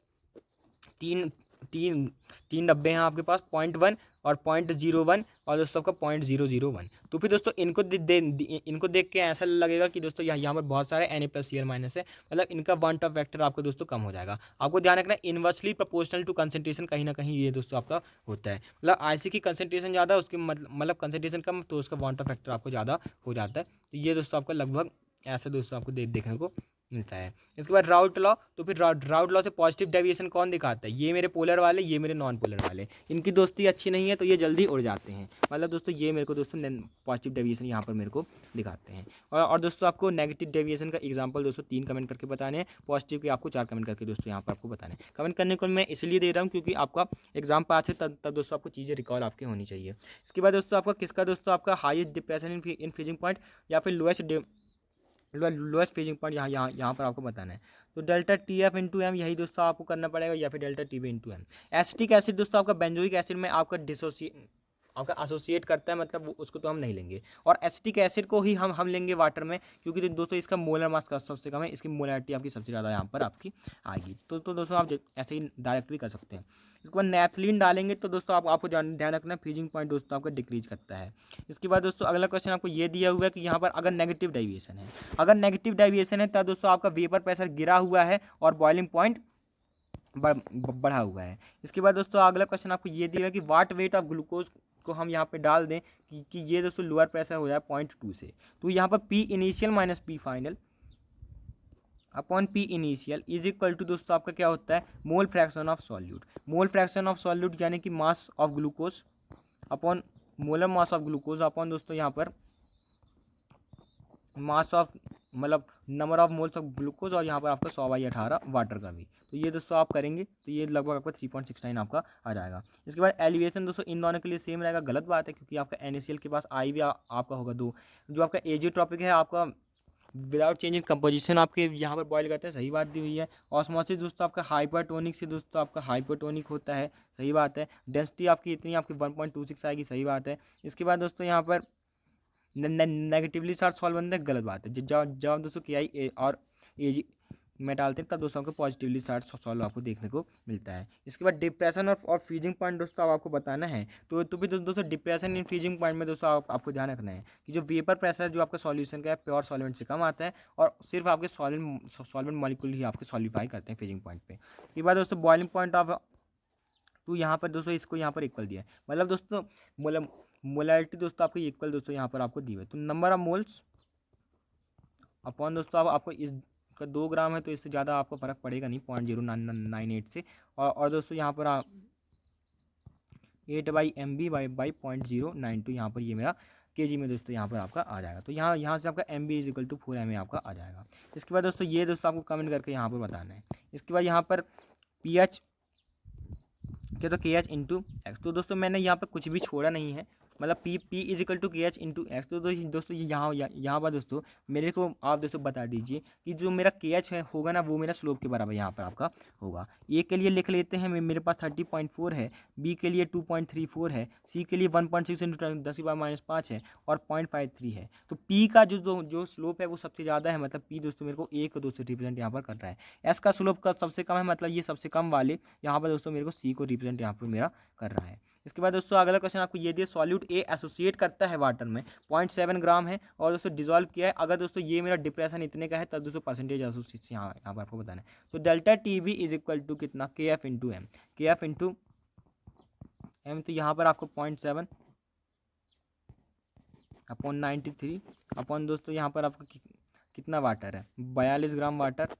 [SPEAKER 1] तीन डब्बे हैं आपके पास, 0.1 और 0.01 और दोस्तों आपका 0.001। तो फिर दोस्तों इनको देख के ऐसा लगेगा कि दोस्तों यहाँ पर बहुत सारे Na+Cl- है, मतलब इनका वन ऑफ वेक्टर आपको दोस्तों कम हो जाएगा। आपको ध्यान रखना इन्वर्सली प्रोपोर्शनल टू कंसंट्रेशन कहीं ना कहीं ये दोस्तों आपका होता है, मतलब IC की कंसंट्रेशन ज़्यादा, उसकी मतलब कंसंट्रेशन कम, तो उसका वन ऑफ वेक्टर आपको ज़्यादा हो जाता है। तो ये दोस्तों आपका लगभग ऐसा दोस्तों आपको देखने को मिलता है। इसके बाद राउट लॉ, तो फिर राउट लॉ से पॉजिटिव डेविएशन कौन दिखाता है, ये मेरे पोलर वाले, ये मेरे नॉन पोलर वाले, इनकी दोस्ती अच्छी नहीं है तो ये जल्दी उड़ जाते हैं, मतलब दोस्तों ये मेरे को दोस्तों पॉजिटिव डेविएशन यहाँ पर मेरे को दिखाते हैं। और दोस्तों आपको नेगेटिव डेविएशन का एग्जांपल दोस्तों 3 कमेंट करके बताने हैं, पॉजिटिव के आपको 4 कमेंट करके दोस्तों यहाँ पर आपको बताने हैं। कमेंट करने को मैं इसलिए दे रहा हूँ क्योंकि आपका एग्जाम पास है, तब दोस्तों आपको चीज़ें रिकॉल आपकी होनी चाहिए। इसके बाद दोस्तों आपका किसका दोस्तों आपका highest depression in freezing point या फिर लोएस्ट फ्रीजिंग पॉइंट यहाँ पर आपको बताना है। तो डेल्टा TF इंटू M यही दोस्तों आपको करना पड़ेगा, या फिर delta TB into M। Acetic acid दोस्तों आपका बेंजोइक एसिड में आपका आपका एसोसिएट करता है, मतलब उसको तो हम नहीं लेंगे। और एसिटिक एसिड को ही हम लेंगे वाटर में, क्योंकि दोस्तों इसका मोलर मास का सबसे कम है, इसकी मोलरिटी आपकी सबसे ज़्यादा यहाँ पर आपकी आएगी। तो दोस्तों आप ऐसे ही डायरेक्ट भी कर सकते हैं। इसके बाद नेफ्थलीन डालेंगे तो दोस्तों आपको ध्यान रखना, फ्रीजिंग पॉइंट दोस्तों आपका डिक्रीज करता है। इसके बाद दोस्तों अगला क्वेश्चन आपको ये दिया हुआ है कि यहाँ पर अगर नेगेटिव डेविएशन है, अगर नेगेटिव डेविएशन है तब दोस्तों आपका वेपर प्रेशर गिरा हुआ है और बॉइलिंग पॉइंट बढ़ा हुआ है। इसके बाद दोस्तों अगला क्वेश्चन आपको ये दिया है कि वाट वेट ऑफ ग्लूकोज को हम यहाँ पे डाल दें कि ये दोस्तों लोअर प्रेशर हो जाए 0.2 से, तो यहाँ पर P initial minus P final upon P initial is equal to दोस्तों आपका क्या होता है, mole fraction of solute. Mole fraction of solute यानी कि mass of glucose upon molar mass of glucose upon दोस्तों यहाँ पर मास ऑफ मतलब number of moles of glucose, और यहाँ पर आपका 100/18 वाटर का भी। तो ये दोस्तों आप करेंगे तो ये लगभग आपका 3.69 आपका आ जाएगा। इसके बाद एलिवेशन दोस्तों इन दोनों के लिए सेम रहेगा, गलत बात है क्योंकि आपका NaCl के पास आई भी आपका होगा 2। जो आपका एजियोट्रॉपिक है आपका विदाउट चेंजिंग कंपोजिशन आपके यहाँ पर बॉयल करते हैं, सही बात दी हुई है। ऑस्मोसिस दोस्तों आपका हाइपरटोनिक से दोस्तों आपका हाइपरटोनिक होता है, सही बात है। डेंसिटी आपकी इतनी आपकी 1.26 आएगी, सही बात है। इसके बाद दोस्तों यहाँ पर नेगेटिवली चार्ज सॉल्व बनते हैं, गलत बात है। जब दोस्तों KI और AG में डालते हैं तब दोस्तों आपको पॉजिटिवली चार्ज सॉल्व आपको देखने को मिलता है। इसके बाद डिप्रेशन और फ्रीजिंग पॉइंट दोस्तों आपको बताना है। तो भी दोस्तों डिप्रेशन इन फ्रीजिंग पॉइंट में दोस्तों आपको ध्यान रखना है कि जो वेपर प्रेशर जो आपका सॉल्यूशन का है प्योर सॉल्वेंट से कम आता है, और सिर्फ आपके सॉल्वेंट मॉलिक्यूल ही आपके सॉलिफाई करते हैं फ्रीजिंग पॉइंट पे। इसके बाद दोस्तों बॉइलिंग पॉइंट ऑफ तो यहाँ पर दोस्तों इसको यहाँ पर इक्वल दिया है, मतलब दोस्तों मोलैरिटी दोस्तों आपको इक्वल दोस्तों यहाँ पर आपको दी हुई है। तो नंबर ऑफ मोल्स अपॉन दोस्तों आपको इस का 2 ग्राम है तो इससे ज़्यादा आपको फ़र्क पड़ेगा नहीं 0.0998 से। और दोस्तों यहाँ पर 8/mb बाई 0.092 यहाँ पर ये मेरा kg में दोस्तों यहाँ पर आपका आ जाएगा। तो यहाँ से आपका MB is equal to 4 MA आपका आ जाएगा। इसके बाद दोस्तों ये दोस्तों आपको कमेंट करके यहाँ पर बताना है। इसके बाद यहाँ पर pH क्या, तो KH इंटू एक्स। तो दोस्तों मैंने यहाँ पर कुछ भी छोड़ा नहीं है, मतलब P is equal to KH into x. तो दोस्तों यहाँ पर दोस्तों मेरे को आप दोस्तों बता दीजिए कि जो मेरा KH है होगा ना वो मेरा स्लोप के बराबर यहाँ पर आपका होगा। ए के लिए लिख लेते हैं, मेरे पास 30.4 है, B के लिए 2.34 है, C के लिए 1.6 इंटू 10⁻⁵ है और 0.53 है। तो P का जो स्लोप है वो सबसे ज़्यादा है, मतलब P दोस्तों मेरे को 1 और 2 से रिप्रेजेंट यहाँ पर कर रहा है। S का स्लोप का सबसे कम है, मतलब ये सबसे कम वाले यहाँ पर दोस्तों मेरे को C को रिप्रेजेंट यहाँ पर मेरा कर रहा है। इसके बाद दोस्तों अगला क्वेश्चन आपको ये दिया, सॉल्यूट ए एसोसिएट करता है वाटर में 0.7 ग्राम है और दोस्तों डिजोल्व किया है। अगर दोस्तों ये मेरा डिप्रेशन इतने का है तब दोस्तों परसेंटेज एसोसिएट यहाँ पर आपको बताना है। तो delta TB is equal to कितना, KF into M, KF into M. तो यहाँ पर आपको 0.7 अपॉन 93 अपॉन दोस्तों यहाँ पर आपका कितना वाटर है, 42 ग्राम वाटर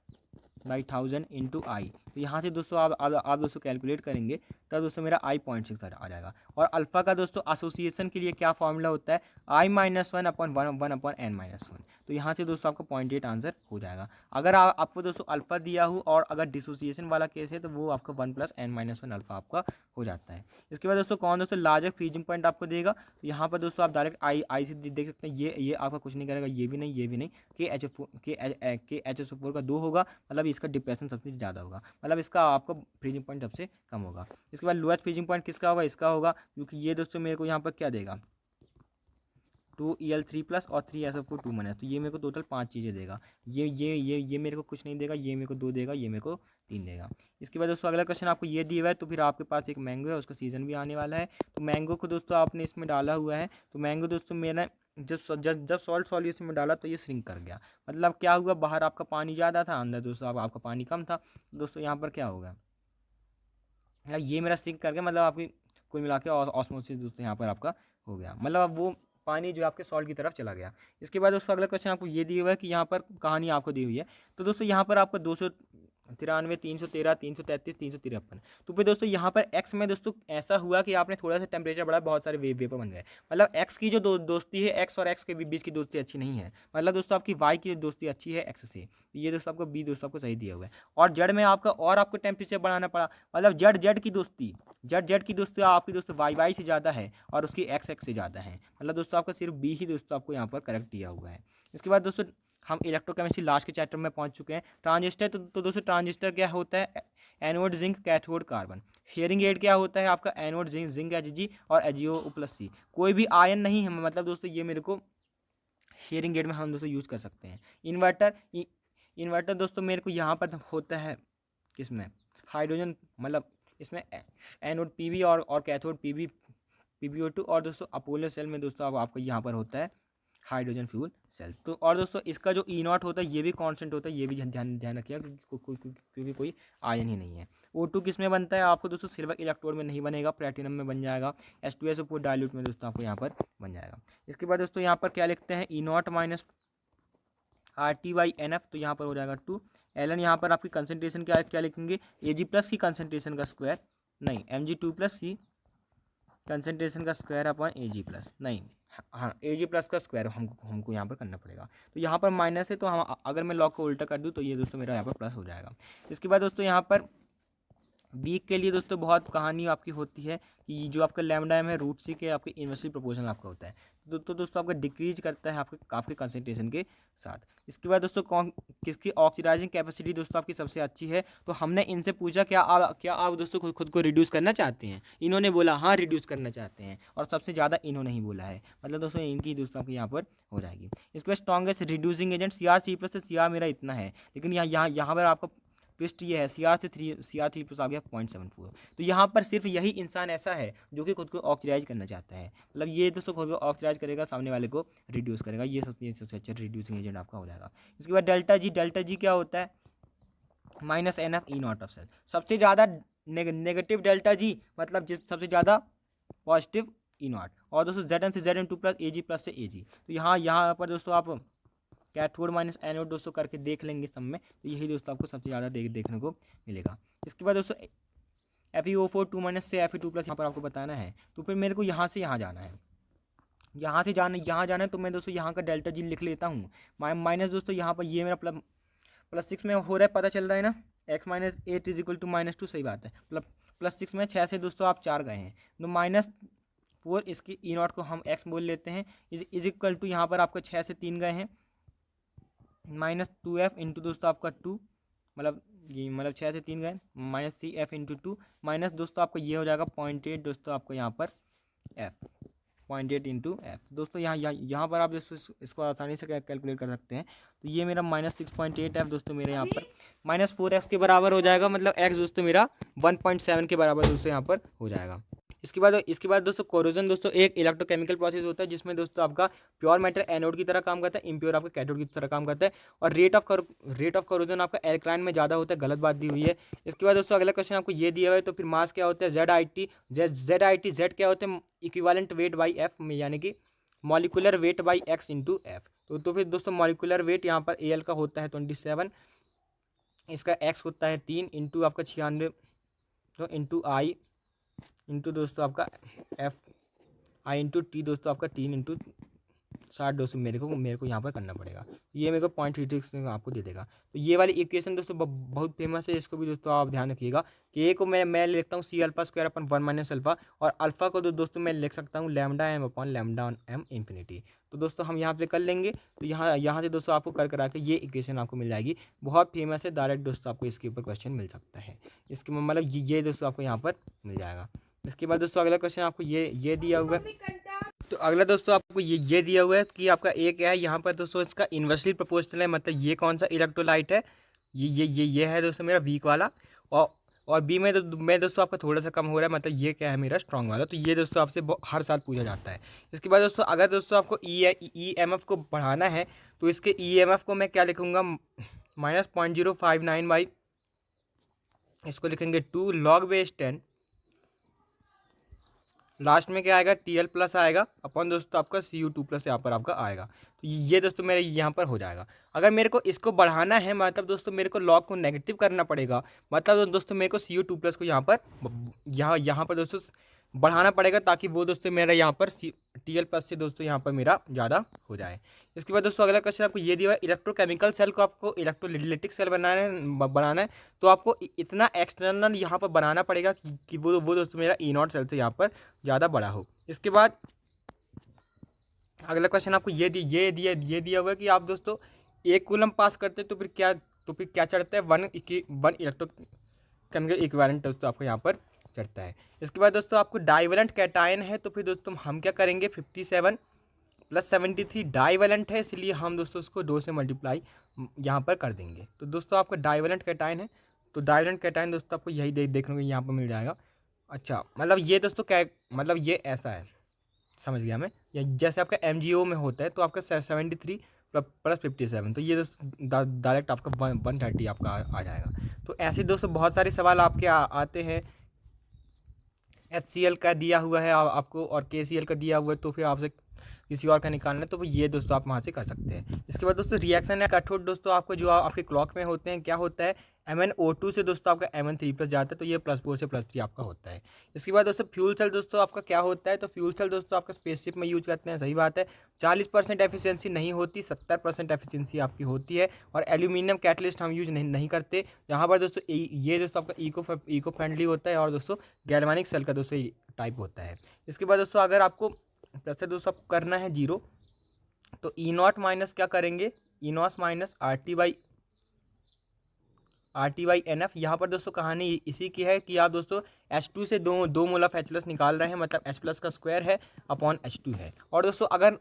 [SPEAKER 1] बाई 1000 इंटू आई। तो यहाँ से दोस्तों आप दोस्तों कैलकुलेट करेंगे तब दोस्तों मेरा I 0.6 आ जाएगा। और अल्फ़ा का दोस्तों एसोसिएशन के लिए क्या फॉर्मूला होता है, I-1 अपॉन 1 अपॉन n-1। तो यहाँ से दोस्तों आपका 0.8 आंसर हो जाएगा। अगर आपको दोस्तों अल्फ़ा दिया हो और अगर डिसोसिएशन वाला केस है तो वो आपका 1 + n-1 अल्फ़ा आपका हो जाता है। इसके बाद दोस्तों कौन दोस्तों लार्जर फ्रीजिंग पॉइंट आपको देगा, तो यहाँ पर दोस्तों आप डायरेक्ट आई से देख सकते हैं। ये आपका कुछ नहीं करेगा, ये भी नहीं, ये भी नहीं। KHSO4 का 2 होगा, मतलब इसका डिप्रेशन सबसे ज़्यादा होगा, मतलब इसका आपका फ्रीजिंग पॉइंट सबसे कम होगा। इसके बाद लोएस्ट फ्रीजिंग पॉइंट किसका होगा, इसका होगा, क्योंकि ये दोस्तों मेरे को यहाँ पर क्या देगा 2EL3+ और 3SO4 2-। तो ये मेरे को टोटल 5 चीज़ें देगा। ये मेरे को कुछ नहीं देगा, ये मेरे को 2 देगा, ये मेरे को 3 देगा। इसके बाद दोस्तों अगला क्वेश्चन आपको ये दिया हुआ है, तो फिर आपके पास एक मैंगो है, उसका सीज़न भी आने वाला है। तो मैंगो को दोस्तों आपने इसमें डाला हुआ है। तो मैंगो दोस्तों मेरा जब सॉल्ट सॉल्यूशन में डाला तो ये श्रिंक कर गया, मतलब क्या हुआ, बाहर आपका पानी ज़्यादा था, अंदर दोस्तों आपका पानी कम था। दोस्तों यहाँ पर क्या होगा, ये मेरा श्रिंक कर गया, मतलब आपकी कुल मिला के ऑस्मोसिस दोस्तों यहाँ पर आपका हो गया, मतलब वो पानी जो आपके सॉल्ट की तरफ चला गया। इसके बाद दोस्तों अगला क्वेश्चन आपको ये दिया हुआ है कि यहाँ पर कहानी आपको दी हुई है। तो दोस्तों यहाँ पर आपको 293, 313, 333, 353। तो फिर दोस्तों यहाँ पर एक्स में दोस्तों ऐसा हुआ कि आपने थोड़ा सा टेम्परेचर बढ़ा, बहुत सारे वेपर बन गए, मतलब एक्स की जो दोस्ती है, एक्स और एक्स के बीच की दोस्ती अच्छी नहीं है, मतलब दोस्तों आपकी वाई की दोस्ती अच्छी है एक्स से। ये दोस्तों आपको बी दोस्तों आपको सही दिया हुआ है। और जेड में आपका और आपको टेम्परेचर बढ़ाना पड़ा, मतलब जेड की दोस्ती आपकी दोस्तों वाई से ज़्यादा है और उसकी एक्स से ज़्यादा है, मतलब दोस्तों आपका सिर्फ बी ही दोस्तों आपको यहाँ पर करेक्ट दिया हुआ है। इसके बाद दोस्तों हम इलेक्ट्रोकेमिस्ट्री लास्ट के चैप्टर में पहुंच चुके हैं। ट्रांजिस्टर तो दोस्तों ट्रांजिस्टर क्या होता है, anode zinc cathode carbon. Hearing aid क्या होता है आपका, एनोड जिंक Hg और Ag+C। कोई भी आयन नहीं है, मतलब दोस्तों ये मेरे को हेयरिंग एड में हम दोस्तों यूज़ कर सकते हैं। इन्वर्टर दोस्तों मेरे को यहाँ पर होता है किसमें, हाइड्रोजन, मतलब इसमें एनोड Pb और कैथोड PbO2। और दोस्तों अपोलो सेल में दोस्तों अब आपको यहाँ पर होता है हाइड्रोजन फ्यूल सेल। तो और दोस्तों इसका जो E0 होता है ये भी कांस्टेंट होता है, ये भी ध्यान रखिएगा क्योंकि कोई आयन ही नहीं है। O2 किस में बनता है आपको दोस्तों, सिल्वर इलेक्ट्रोड में नहीं बनेगा, प्लेटिनम में बन जाएगा। H2SO4 डाइल्यूट में दोस्तों आपको यहाँ पर बन जाएगा। इसके बाद दोस्तों यहाँ पर क्या लिखते हैं, E0 - RT/NF, तो यहाँ पर हो जाएगा 2 Ln। यहाँ पर आपकी कंसनट्रेशन क्या लिखेंगे, Ag+ की कंसनट्रेशन का स्क्वायर, नहीं Mg2+ की कंसनट्रेशन का स्क्वायर अपॉन Ag+, नहीं हाँ Ag+ का स्क्वायर हमको यहाँ पर करना पड़ेगा। तो यहाँ पर माइनस है, तो हम अगर मैं लॉग को उल्टा कर दूँ तो ये दोस्तों मेरा यहाँ पर प्लस हो जाएगा। इसके बाद दोस्तों यहाँ पर वीक के लिए दोस्तों बहुत कहानी आपकी होती है कि जो आपका लैम्डा एम है √C के आपके इन्वर्सली प्रोपोर्शनल आपका होता है। तो दोस्तों आपका डिक्रीज करता है आपके कंसंट्रेशन के साथ। इसके बाद दोस्तों किसकी ऑक्सीडाइजिंग कैपेसिटी दोस्तों आपकी सबसे अच्छी है। तो हमने इनसे पूछा क्या आप दोस्तों खुद को रिड्यूस करना चाहते हैं। इन्होंने बोला हाँ रिड्यूस करना चाहते हैं, और सबसे ज़्यादा इन्होंने ही बोला है, मतलब दोस्तों इनकी दोस्तों आपकी यहाँ पर हो जाएगी। इसके बाद स्ट्रॉन्गेस्ट रिड्यूसिंग एजेंट CrC+ से CR मेरा इतना है, लेकिन यहाँ पर आपका ट्विस्ट ये है CR3+ आ गया 0.74। तो यहाँ पर सिर्फ यही इंसान ऐसा है जो कि खुद को ऑक्सीडाइज करना चाहता है, मतलब ये दोस्तों खुद को ऑक्सीडाइज करेगा, सामने वाले को रिड्यूस करेगा। ये सबसे अच्छा रिड्यूसिंग एजेंट आपका हो जाएगा। इसके बाद डेल्टा जी क्या होता है, -NF E0 ऑफ सेल। सबसे ज़्यादा नेगेटिव डेल्टा जी, मतलब सबसे ज़्यादा पॉजिटिव E0। और दोस्तों Zn से Zn2+ Ag+ से Ag। तो यहाँ पर दोस्तों आप कैथोड माइनस एनोड दोस्तों करके देख लेंगे सब में, तो यही दोस्तों आपको सबसे ज़्यादा देखने को मिलेगा। इसके बाद दोस्तों FeO4 2- से Fe2+ यहाँ पर आपको बताना है। तो फिर मेरे को यहाँ से यहाँ जाना है, यहाँ जाना है। तो मैं दोस्तों यहाँ का डेल्टा जी लिख लेता हूँ। माइनस दोस्तों यहाँ पर ये मेरा +6 में हो रहा है, पता चल रहा है ना, x - 8 = -2, सही बात है। +6 में 6 से दोस्तों आप 4 गए हैं, तो -4 इसकी E0 को हम x बोल लेते हैं, = यहाँ पर आपको 6 से 3 गए हैं, -2f इंटू दोस्तों आपका 2, मतलब 6 से 3 गए, -3f इंटू 2, माइनस दोस्तों आपको ये हो जाएगा 0.8 दोस्तों आपको यहाँ पर f, 0.8 इंटू f। दोस्तों यहाँ पर आप दोस्तों इसको आसानी से कैलकुलेट कर सकते हैं। तो ये मेरा -6.8f दोस्तों मेरे यहाँ पर -4x के बराबर हो जाएगा, मतलब x दोस्तों मेरा 1.7 के बराबर दोस्तों यहाँ पर हो जाएगा। इसके बाद दोस्तों कोरोजन दोस्तों एक इलेक्ट्रोकेमिकल प्रोसेस होता है जिसमें दोस्तों आपका प्योर मेटल एनोड की तरह काम करता है, इम्प्योर आपका कैथोड की तरह काम करता है, और रेट ऑफ कोरोजन आपका एल्कालाइन में ज़्यादा होता है, गलत बात दी हुई है। इसके बाद दोस्तों अगला क्वेश्चन आपको ये दिया हुआ है, तो फिर मास क्या होता है, Z क्या होते हैं, इक्विवेलेंट वेट बाई एफ, यानी कि molecular weight by x into F. तो फिर दोस्तों मॉलिकुलर वेट यहाँ पर Al का होता है 27, इसका x होता है 3 इंटू आपका 96, तो इंटू I इंटू दोस्तों आपका I इंटू T दोस्तों आपका 3 इंटू 60 दोस्तों मेरे को यहाँ पर करना पड़ेगा। ये मेरे को 0.36 आपको दे देगा। तो ये वाली इक्वेशन दोस्तों बहुत फेमस है, इसको भी दोस्तों आप ध्यान रखिएगा कि ए को मैं लिखता हूँ C∝² और अल्फा को दोस्तों मैं लिख सकता हूँ λm/λm इंफिनिटी। तो दोस्तों हम यहाँ पे कर लेंगे, तो यहाँ से दोस्तों आपको करा के ये इक्वेशन आपको मिल जाएगी, बहुत फेमस है, डायरेक्ट दोस्तों आपको इसके ऊपर क्वेश्चन मिल सकता है। इसके मतलब ये दोस्तों आपको यहाँ पर मिल जाएगा। इसके बाद दोस्तों अगला क्वेश्चन आपको ये दिया हुआ है। तो अगला दोस्तों आपको ये दिया हुआ है कि आपका ए क्या है, यहाँ पर दोस्तों इसका इन्वर्सली प्रोपोर्शनल है, मतलब ये कौन सा इलेक्ट्रोलाइट है, ये है दोस्तों मेरा वीक वाला, और बी में दोस्तों आपका थोड़ा सा कम हो रहा है, मतलब ये क्या है मेरा स्ट्रॉन्ग वाला। तो ये दोस्तों आपसे हर साल पूछा जाता है। इसके बाद दोस्तों अगर दोस्तों आपको EMF को बढ़ाना है, तो इसके EMF को मैं क्या लिखूँगा, -0.059 बाई, इसको लिखेंगे 2 log⁻10, लास्ट में क्या आएगा Tl+ आएगा अपॉन दोस्तों आपका Cu2+ यहाँ पर आपका आएगा। तो ये दोस्तों मेरे यहाँ पर हो जाएगा। अगर मेरे को इसको बढ़ाना है, मतलब दोस्तों मेरे को लॉग को नेगेटिव करना पड़ेगा, मतलब दोस्तों मेरे को Cu2+ को यहाँ पर दोस्तों बढ़ाना पड़ेगा, ताकि वो दोस्तों मेरा यहाँ पर Tl+ से दोस्तों यहाँ पर मेरा ज़्यादा हो जाए। इसके बाद दोस्तों अगला क्वेश्चन आपको ये दिया है, इलेक्ट्रोकेमिकल सेल को आपको इलेक्ट्रोलिटिक सेल बनाना है, तो आपको इतना एक्सटर्नल यहाँ पर बनाना पड़ेगा कि वो दोस्तों मेरा E0 सेल से यहाँ पर ज़्यादा बड़ा हो। इसके बाद अगला क्वेश्चन आपको ये दिया हुआ है कि आप दोस्तों एक कूलम पास करते तो फिर क्या चढ़ता है, वन इलेक्ट्रोकेमिकल इक्विवेलेंट दोस्तों आपको यहाँ पर चढ़ता है। इसके बाद दोस्तों आपको डाइवेलेंट कैटायन है, तो फिर दोस्तों हम क्या करेंगे, 57 + 73 डाइवेलेंट है, इसलिए हम दोस्तों उसको 2 से मल्टीप्लाई यहाँ पर कर देंगे। तो दोस्तों आपका डाइवेलेंट कैटायन है, तो डाइवेलेंट कैटायन दोस्तों आपको यही देखने को यहाँ पर मिल जाएगा। अच्छा, मतलब ये दोस्तों क्या, मतलब ये ऐसा है, समझ गया मैं। या जैसे आपका MgO में होता है तो आपका 73 + 57, तो ये दोस्तों डायरेक्ट आपका 130 आपका आ जाएगा। तो ऐसे दोस्तों बहुत सारे सवाल आपके आते हैं। HCl का दिया हुआ है आपको और KCl का दिया हुआ है, तो फिर आपसे किसी और का निकालना है तो ये दोस्तों आप वहाँ से कर सकते हैं। इसके बाद दोस्तों रिएक्शन या कैथोड दोस्तों आपको जो आपके क्लॉक में होते हैं क्या होता है, MnO2 से दोस्तों आपका Mn3+ जाता है, तो ये +4 से +3 आपका होता है। इसके बाद दोस्तों फ्यूल सेल दोस्तों आपका क्या होता है, तो फ्यूल सेल दोस्तों आपका स्पेसशिप में यूज करते हैं, सही बात है। 40% एफिशिएंसी नहीं होती, 70% एफिशिएंसी आपकी होती है। और एल्यूमिनियम कैटलिस्ट हम यूज नहीं करते यहाँ पर दोस्तों। ये दोस्तों आपका इको फ्रेंडली होता है और दोस्तों गैल्वेनिक सेल का दोस्तों टाइप होता है। इसके बाद दोस्तों अगर आपको प्रेशर दोस्तों करना है 0, तो E0 माइनस क्या करेंगे, E0 माइनस RT/NF। यहाँ पर दोस्तों कहानी इसी की है कि आप दोस्तों H2 से दो मोल ऑफ H+ निकाल रहे हैं, मतलब H+ का स्क्वायर है अपॉन H2 है। और दोस्तों अगर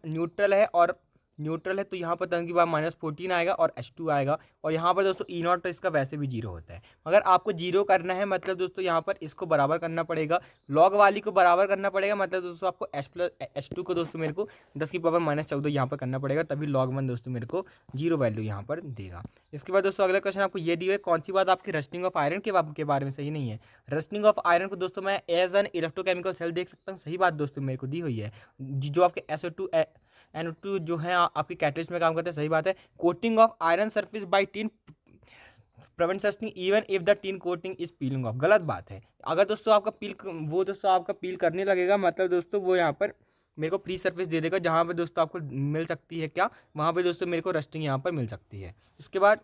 [SPEAKER 1] न्यूट्रल है तो यहाँ पर टर्म की बार -14 आएगा और H2 आएगा। और यहाँ पर दोस्तों E0 तो इसका वैसे भी 0 होता है। अगर आपको 0 करना है मतलब दोस्तों यहाँ पर इसको बराबर करना पड़ेगा, लॉग वाली को बराबर करना पड़ेगा, मतलब दोस्तों आपको H2 को दोस्तों मेरे को 10 की पावर -14 यहाँ पर करना पड़ेगा, तभी log 1 दोस्तों मेरे को 0 वैल्यू यहाँ पर देगा। इसके बाद दोस्तों अगला क्वेश्चन आपको ये दिया है, कौन सी बात आपकी रस्टिंग ऑफ आयरन के बारे में सही नहीं है। रस्टिंग ऑफ आयरन को दोस्तों मैं एज एन इलेक्ट्रोकेमिकल सेल देख सकता हूँ, सही बात दोस्तों मेरे को दी हुई है। जो आपके SO2 जो है आपकी कैटलिस्ट में काम करते हैं, सही बात है। Coating of iron surface by tin prevents rusting even if the tin coating is piling of, गलत बात है। अगर दोस्तों आपका पील करने लगेगा, मतलब दोस्तों वो यहाँ पर मेरे को फ्री सरफेस दे देगा, जहाँ पे दोस्तों आपको मिल सकती है क्या, वहाँ पे दोस्तों मेरे को रस्टिंग यहाँ पर मिल सकती है। इसके बाद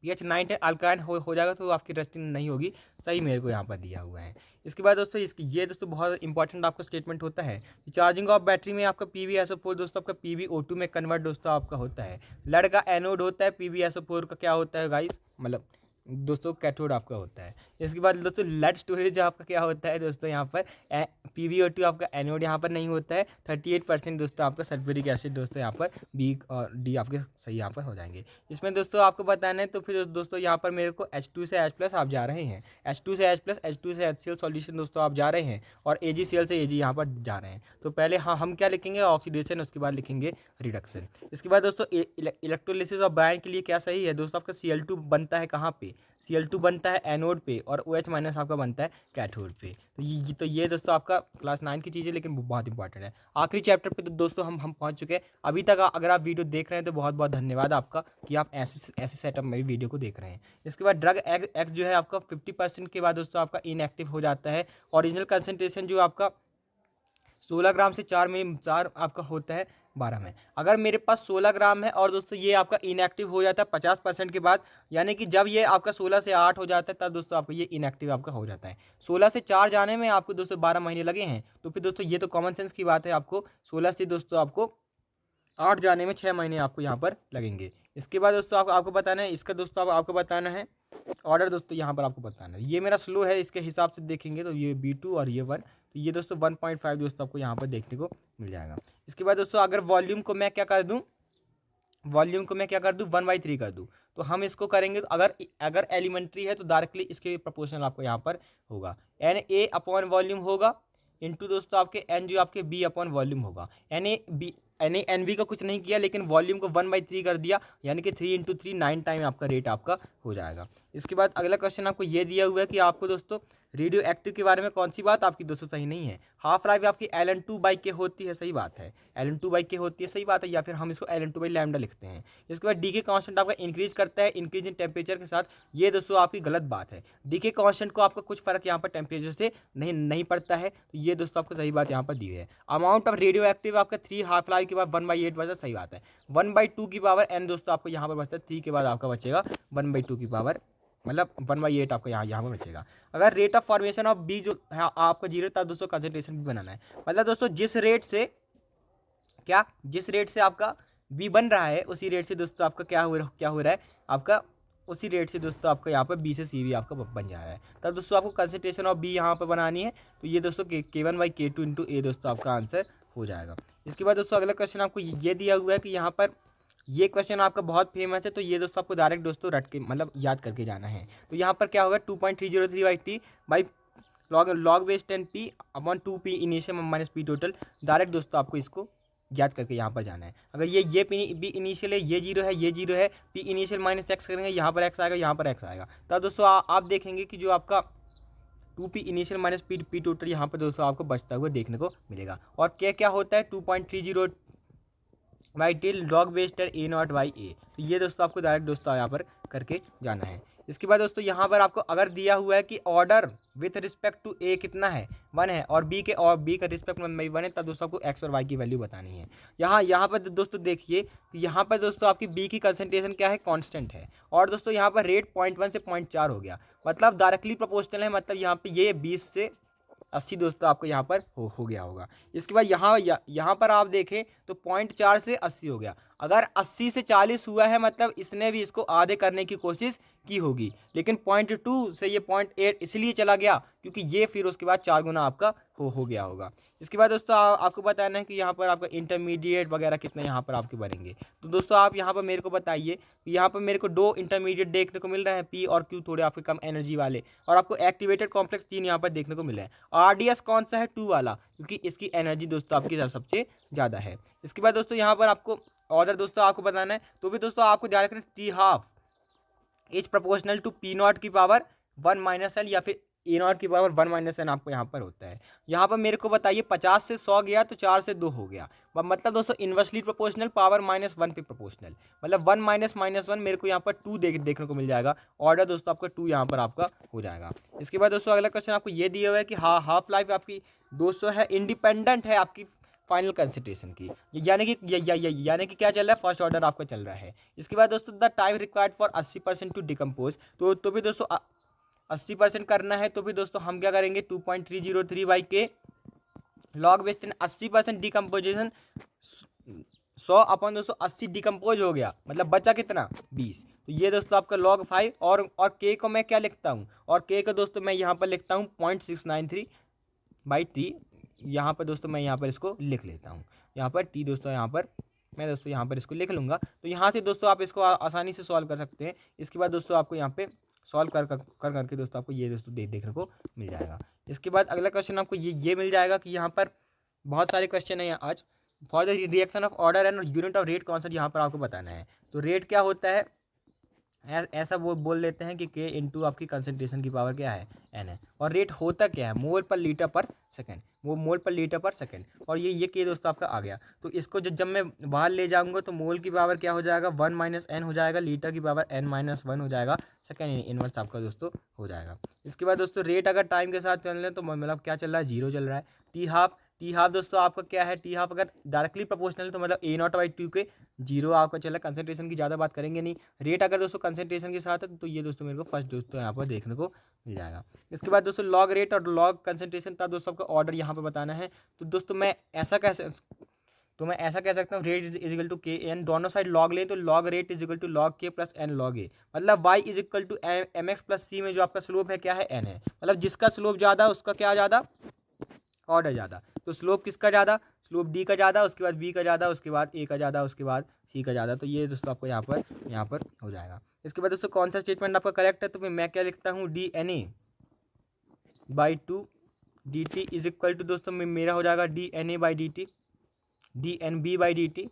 [SPEAKER 1] pH 9 अल्काइन हो जाएगा तो आपकी रस्टिंग नहीं होगी, सही मेरे को यहाँ पर दिया हुआ है। इसके बाद दोस्तों ये दोस्तों बहुत इंपॉर्टेंट आपका स्टेटमेंट होता है कि चार्जिंग ऑफ बैटरी में आपका PbSO4 दोस्तों आपका PbO2 में कन्वर्ट दोस्तों आपका होता है। लेड का एनोड होता है, PbSO4 का क्या होता है गाइस, मतलब दोस्तों कैथोड आपका होता है। इसके बाद दोस्तों लेड स्टोरेज आपका क्या होता है दोस्तों, यहाँ पर PbO2 आपका एनोड यहाँ पर नहीं होता है। 38% दोस्तों आपका सल्फ्यूरिक एसिड दोस्तों यहाँ पर B और D आपके सही यहाँ पर हो जाएंगे। इसमें दोस्तों आपको बताना है, तो फिर दोस्तों यहाँ पर मेरे को H2 से H+ आप जा रहे हैं, H2 से H+, H2 से HCl सॉल्यूशन दोस्तों आप जा रहे हैं, और AgCl से Ag यहाँ पर जा रहे हैं। तो पहले हम क्या लिखेंगे, ऑक्सीडेशन, उसके बाद लिखेंगे रिडक्शन। इसके बाद दोस्तों इलेक्ट्रोलिसिस ऑफ बायन के लिए क्या सही है दोस्तों, आपका Cl2 बनता है कहाँ पे, Cl2 बनता है एनोड पे, और OH- आपका बनता है कैथोड पे। तो ये दोस्तों आपका क्लास 9 की चीज़ें, लेकिन बहुत इंपॉर्टेंट है। आखिरी चैप्टर पे तो दोस्तों हम पहुंच चुके हैं। अभी तक अगर आप वीडियो देख रहे हैं तो बहुत बहुत धन्यवाद आपका कि आप ऐसे सेटअप में भी वीडियो को देख रहे हैं। इसके बाद ड्रग एक्स जो है आपका 50% के बाद दोस्तों आपका इनएक्टिव हो जाता है। ओरिजिनल कंसनट्रेशन जो आपका 16 ग्राम से 4 आपका होता है 12 में। अगर मेरे पास 16 ग्राम है और दोस्तों ये आपका इनएक्टिव हो जाता है 50% के बाद, यानी कि जब ये आपका 16 से 8 हो जाता है तब दोस्तों आपको ये इनएक्टिव आपका हो जाता है। 16 से 4 जाने में आपको दोस्तों 12 महीने लगे हैं, तो फिर दोस्तों ये तो कॉमन सेंस की बात है, आपको 16 से दोस्तों आपको 8 जाने में 6 महीने आपको यहाँ पर लगेंगे। इसके बाद दोस्तों आपको बताना है, इसका दोस्तों आपको बताना है ऑर्डर, दोस्तों यहाँ पर आपको बताना है। ये मेरा स्लो है, इसके हिसाब से देखेंगे तो ये B2 और ये 1, तो ये दोस्तों 1.5 दोस्तों आपको यहाँ पर देखने को मिल जाएगा। इसके बाद दोस्तों अगर वॉल्यूम को मैं क्या कर दूँ, 1/3 कर दूँ, तो हम इसको करेंगे तो अगर एलिमेंट्री है तो डायरेक्टली इसके प्रोपोर्शनल आपको यहाँ पर होगा, Na अपॉन वॉल्यूम होगा इंटू दोस्तों आपके N जो आपके B अपॉन वॉल्यूम होगा। NB का कुछ नहीं किया, लेकिन वॉल्यूम को 1/3 कर दिया, यानी कि 3 × 3 9 टाइम आपका रेट आपका हो जाएगा। इसके बाद अगला क्वेश्चन आपको ये दिया हुआ है कि आपको दोस्तों रेडियो एक्टिव के बारे में कौन सी बात आपकी दोस्तों सही नहीं है। हाफ लाइफ आपकी Ln2/K होती है, सही बात है, Ln2/K होती है, सही बात है, या फिर हम इसको Ln2/λ लिखते हैं। इसके बाद डी के कांस्टेंट आपका इंक्रीज करता है इंक्रीज इन टेम्परेचर के साथ, ये दोस्तों आपकी गलत बात है। डी के कांस्टेंट को आपका कुछ फर्क यहाँ पर टेम्परेचर से नहीं पड़ता है, तो ये दोस्तों आपको सही बात यहाँ पर दी है। अमाउंट ऑफ रेडियो एक्टिव आपका 3 हाफ लाइफ के बाद 1/8 बचा, सही बात है। 1/2 की पावर n दोस्तों आपको यहाँ पर बचता है, 3 के बाद आपका बचेगा 1/2 की पावर, मतलब 1/8 आपका यहाँ पर बचेगा। अगर rate of formation of B जो है आपका 0, तब दोस्तों कंसंट्रेशन भी बनाना है, मतलब दोस्तों जिस रेट से आपका बी बन रहा है उसी रेट से दोस्तों आपका क्या हो रहा है आपका, उसी रेट से दोस्तों आपका यहाँ पर बी से सी भी आपका बन जा रहा है। तब दोस्तों आपको कंसंट्रेशन ऑफ बी यहाँ पर बनानी है, तो ये दोस्तों K1/K2 इंटू ए दोस्तों आपका आंसर हो जाएगा। इसके बाद दोस्तों अगला क्वेश्चन आपको ये दिया हुआ है कि यहाँ पर ये क्वेश्चन आपका बहुत फेमस है, तो ये दोस्तों आपको डायरेक्ट दोस्तों रट के मतलब याद करके जाना है। तो यहाँ पर क्या होगा 2.303/t by log base 10p upon 2p initial minus p total. Direct दोस्तों आपको इसको याद करके यहाँ पर जाना है। अगर ये बी इनिशियल है, ये जीरो है, ये जीरो है, पी इनिशियल माइनस एक्स करेंगे, यहाँ पर एक्स आएगा, यहाँ पर एक्स आएगा। तब दोस्तों आप देखेंगे कि जो आपका 2p initial minus P total यहाँ पर दोस्तों आपको बचता हुआ देखने को मिलेगा। और क्या होता है 2.30/t लॉग बेस 10 a0/a। तो ये दोस्तों आपको डायरेक्ट दोस्तों यहाँ पर करके जाना है। इसके बाद दोस्तों यहाँ पर आपको अगर दिया हुआ है कि ऑर्डर विथ रिस्पेक्ट टू ए कितना है 1 है और बी का रिस्पेक्ट में 1 है, तब दोस्तों आपको एक्स और वाई की वैल्यू बतानी है। यहाँ पर दोस्तों देखिए कि यहाँ पर दोस्तों आपकी बी की कंसंट्रेशन क्या है, कांस्टेंट है। और दोस्तों यहाँ पर रेट 0.1 से 0.4 हो गया, मतलब डायरेक्टली प्रोपोर्शनल है, मतलब यहाँ पे ये 20 से 80 दोस्तों आपको यहाँ पर हो गया होगा। इसके बाद यहाँ पर आप देखें तो 0.4 से 80 हो गया। अगर 80 से 40 हुआ है मतलब इसने भी इसको आधे करने की कोशिश की होगी, लेकिन 0.2 से ये 0.8 इसलिए चला गया क्योंकि ये फिर उसके बाद 4 गुना आपका हो गया होगा। इसके बाद दोस्तों आपको बताना है कि यहाँ पर आपका इंटरमीडिएट वगैरह कितने यहाँ पर आपके बनेंगे। तो दोस्तों आप यहाँ पर मेरे को बताइए कि यहाँ पर मेरे को 2 इंटरमीडिएट देखने को मिल रहे हैं, पी और क्यू थोड़े आपके कम एनर्जी वाले, और आपको एक्टिवेटेड कॉम्प्लेक्स 3 यहाँ पर देखने को मिल रहे हैं। आरडीएस कौन सा है, 2 वाला, क्योंकि इसकी एनर्जी दोस्तों आपकी सबसे ज़्यादा है। इसके बाद दोस्तों यहाँ पर आपको ऑर्डर दोस्तों आपको बताना है, तो भी दोस्तों आपको ध्यान रखना T half is proportional to P not की पावर 1 माइनस एल या फिर ए नॉट की पावर 1 माइनस एन आपको यहाँ पर होता है। यहाँ पर मेरे को बताइए 50 से 100 गया तो 4 से 2 हो गया, मतलब दोस्तों इन्वर्सली प्रोपोर्शनल पावर -1 पे प्रोपोर्शनल, मतलब 1 माइनस -1 मेरे को यहाँ पर 2 देखने को मिल जाएगा। ऑर्डर दोस्तों आपका 2 यहाँ पर आपका हो जाएगा। इसके बाद दोस्तों अगला क्वेश्चन आपको ये दिया हुआ है कि हाफ लाइफ आपकी दोस्तों है इंडिपेंडेंट है आपकी फाइनल कंसंट्रेशन की, यानी कि क्या चल रहा है, फर्स्ट ऑर्डर आपका चल रहा है। इसके बाद दोस्तों the time required for 80% to decompose, तो भी दोस्तों 80% करना है, तो भी दोस्तों हम क्या करेंगे 2.303/k लॉग बेस 10 80% डिकम्पोजिशन 100 अपन दोस्तों 80 डिकम्पोज हो गया, मतलब बचा कितना 20। तो ये दोस्तों आपका log 5 और k को मैं क्या लिखता हूँ, और k को दोस्तों मैं यहाँ पर लिखता हूँ 0.693/3। यहाँ पर दोस्तों मैं यहाँ पर इसको लिख लेता हूँ, यहाँ पर t दोस्तों यहाँ पर मैं दोस्तों यहाँ पर इसको लिख लूँगा। तो यहाँ से दोस्तों आप इसको आसानी से सॉल्व कर सकते हैं। इसके बाद दोस्तों आपको यहाँ पे सॉल्व करके दोस्तों आपको ये दोस्तों देखने को मिल जाएगा। इसके बाद अगला क्वेश्चन आपको ये मिल जाएगा कि यहाँ पर बहुत सारे क्वेश्चन है आज। For the reaction of order and unit of rate concept यहाँ पर आपको बताना है। तो रेट क्या होता है, ऐसा वो बोल देते हैं कि k इंटू आपकी कंसंट्रेशन की पावर क्या है n है, और रेट होता क्या है मोल पर लीटर पर सेकंड, वो मोल पर लीटर पर सेकंड, और ये k दोस्तों आपका आ गया। तो इसको जब मैं बाहर ले जाऊंगा तो मोल की पावर क्या हो जाएगा 1 माइनस n हो जाएगा, लीटर की पावर n-1 हो जाएगा, सेकंड इनवर्स आपका दोस्तों हो जाएगा। इसके बाद दोस्तों रेट अगर टाइम के साथ चल रहे हैं तो मतलब क्या चल रहा है, 0 चल रहा है। टी हाफ दोस्तों आपका क्या है, टी हाफ अगर डायरेक्टली प्रोपोर्शनल तो मतलब A0/2 के 0 आपका चल रहा है। कंसंट्रेशन की ज़्यादा बात करेंगे नहीं। रेट अगर दोस्तों कंसंट्रेशन के साथ है तो ये दोस्तों मेरे को फर्स्ट दोस्तों यहाँ पर देखने को मिल जाएगा। इसके बाद दोस्तों लॉग रेट और लॉग कंसंट्रेशन था दोस्तों आपका ऑर्डर यहाँ पर बताना है। तो दोस्तों मैं ऐसा कह सकता हूँ rate is equal to K N, दोनों साइड लॉग ले तो log rate is equal to log K plus N log A, मतलब Y is equal to M X plus C में जो आपका स्लोप है क्या है एन है, मतलब जिसका स्लोप ज़्यादा उसका क्या ज़्यादा ऑर्डर ज़्यादा। तो स्लोप किसका ज़्यादा, स्लोप डी का ज़्यादा, उसके बाद बी का ज़्यादा, उसके बाद ए का ज़्यादा, उसके बाद सी का ज़्यादा। तो ये दोस्तों आपको यहाँ पर हो जाएगा। इसके बाद दोस्तों कौन सा स्टेटमेंट आपका करेक्ट है, तो फिर मैं क्या लिखता हूँ dNA/2 dt is equal to दोस्तों मेरा हो जाएगा dNA/dt dNB/dt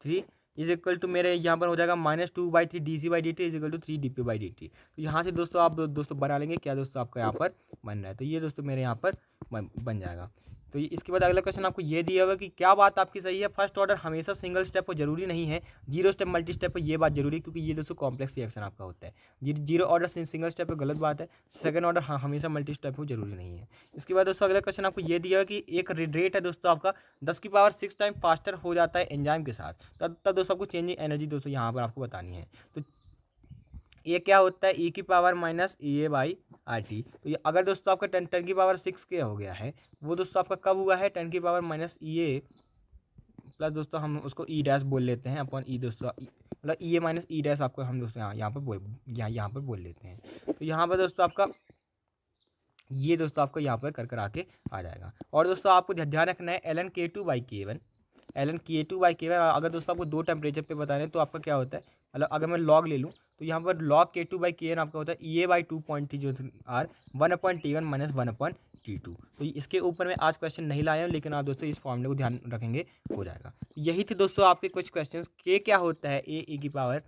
[SPEAKER 1] 3 is equal to मेरे यहाँ पर हो जाएगा -2/3 dC/dt is equal to 3 dP/dt। तो यहाँ से दोस्तों आप दोस्तों बना लेंगे क्या दोस्तों आपका यहाँ पर बन रहा है। तो ये दोस्तों मेरे यहाँ पर बन जाएगा। तो इसके बाद अगला क्वेश्चन आपको ये दिया हुआ कि क्या बात आपकी सही है, फर्स्ट ऑर्डर हमेशा सिंगल स्टेप हो, जरूरी नहीं है 0 स्टेप मल्टी स्टेप है, ये बात जरूरी है क्योंकि ये दोस्तों कॉम्प्लेक्स रिएक्शन आपका होता है। 0 ऑर्डर सिंगल स्टेप है गलत बात है, सेकंड ऑर्डर हमेशा मल्टी स्टेप हो, जरूरी नहीं है। इसके बाद दोस्तों अगला क्वेश्चन आपको ये दिया हुआ कि एक रेट है दोस्तों आपका 10⁶ टाइम फास्टर हो जाता है एंजाइम के साथ, तब दोस्तों आपको चेंज इन एनर्जी दोस्तों यहाँ पर आपको बतानी है। तो ये क्या होता है e⁻−EA/RT। तो ये अगर दोस्तों आपका 10⁻⁶ के हो गया है, वो दोस्तों आपका कब हुआ है 10⁻−EA प्लस दोस्तों हम उसको ई डैश बोल लेते हैं अपॉन ई दोस्तों, मतलब ई ए माइनस ई डैश आपको हम दोस्तों यहाँ पर बोल लेते हैं। तो यहाँ पर दोस्तों आपका ये दोस्तों आपको यहाँ पर कर आके आ जाएगा। और दोस्तों आपको ध्यान रखना है ln K2/K1 अगर दोस्तों आपको 2 टेम्परेचर पे बताने तो आपका क्या होता है, मतलब अगर मैं लॉग ले लूँ तो यहाँ पर log K2/Kn आपका होता है EA/2 जो आर 1/T1 माइनस 1/T2। तो इसके ऊपर मैं आज क्वेश्चन नहीं लाया हूँ, लेकिन आप दोस्तों इस फॉर्मूले को ध्यान रखेंगे हो जाएगा। यही थे दोस्तों आपके कुछ क्वेश्चन। के क्या होता है ए की पावर,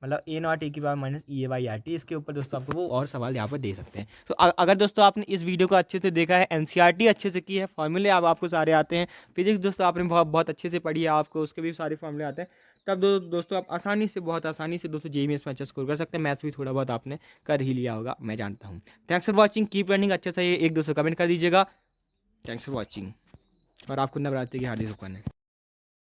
[SPEAKER 1] मतलब A0 e की पावर माइनस EA/RT। इसके ऊपर दोस्तों आपको वो और सवाल यहाँ पर दे सकते हैं। तो अगर दोस्तों आपने इस वीडियो को अच्छे से देखा है, NCERT अच्छे से की है, फॉर्मूले आपको सारे आते हैं, फिजिक्स दोस्तों आपने बहुत अच्छे से पढ़ी है, आपको उसके भी सारे फॉर्मूले आते हैं, तब दोस्तों आप बहुत आसानी से दोस्तों JEE में अच्छा स्कोर कर सकते हैं। मैथ्स भी थोड़ा बहुत आपने कर ही लिया होगा, मैं जानता हूँ। Thanks for watching, keep learning. अच्छे से एक दोस्तों कमेंट कर दीजिएगा। थैंक्स फॉर वॉचिंग और आपको नवरात्रि की हार्दिक शुभकामनाएं।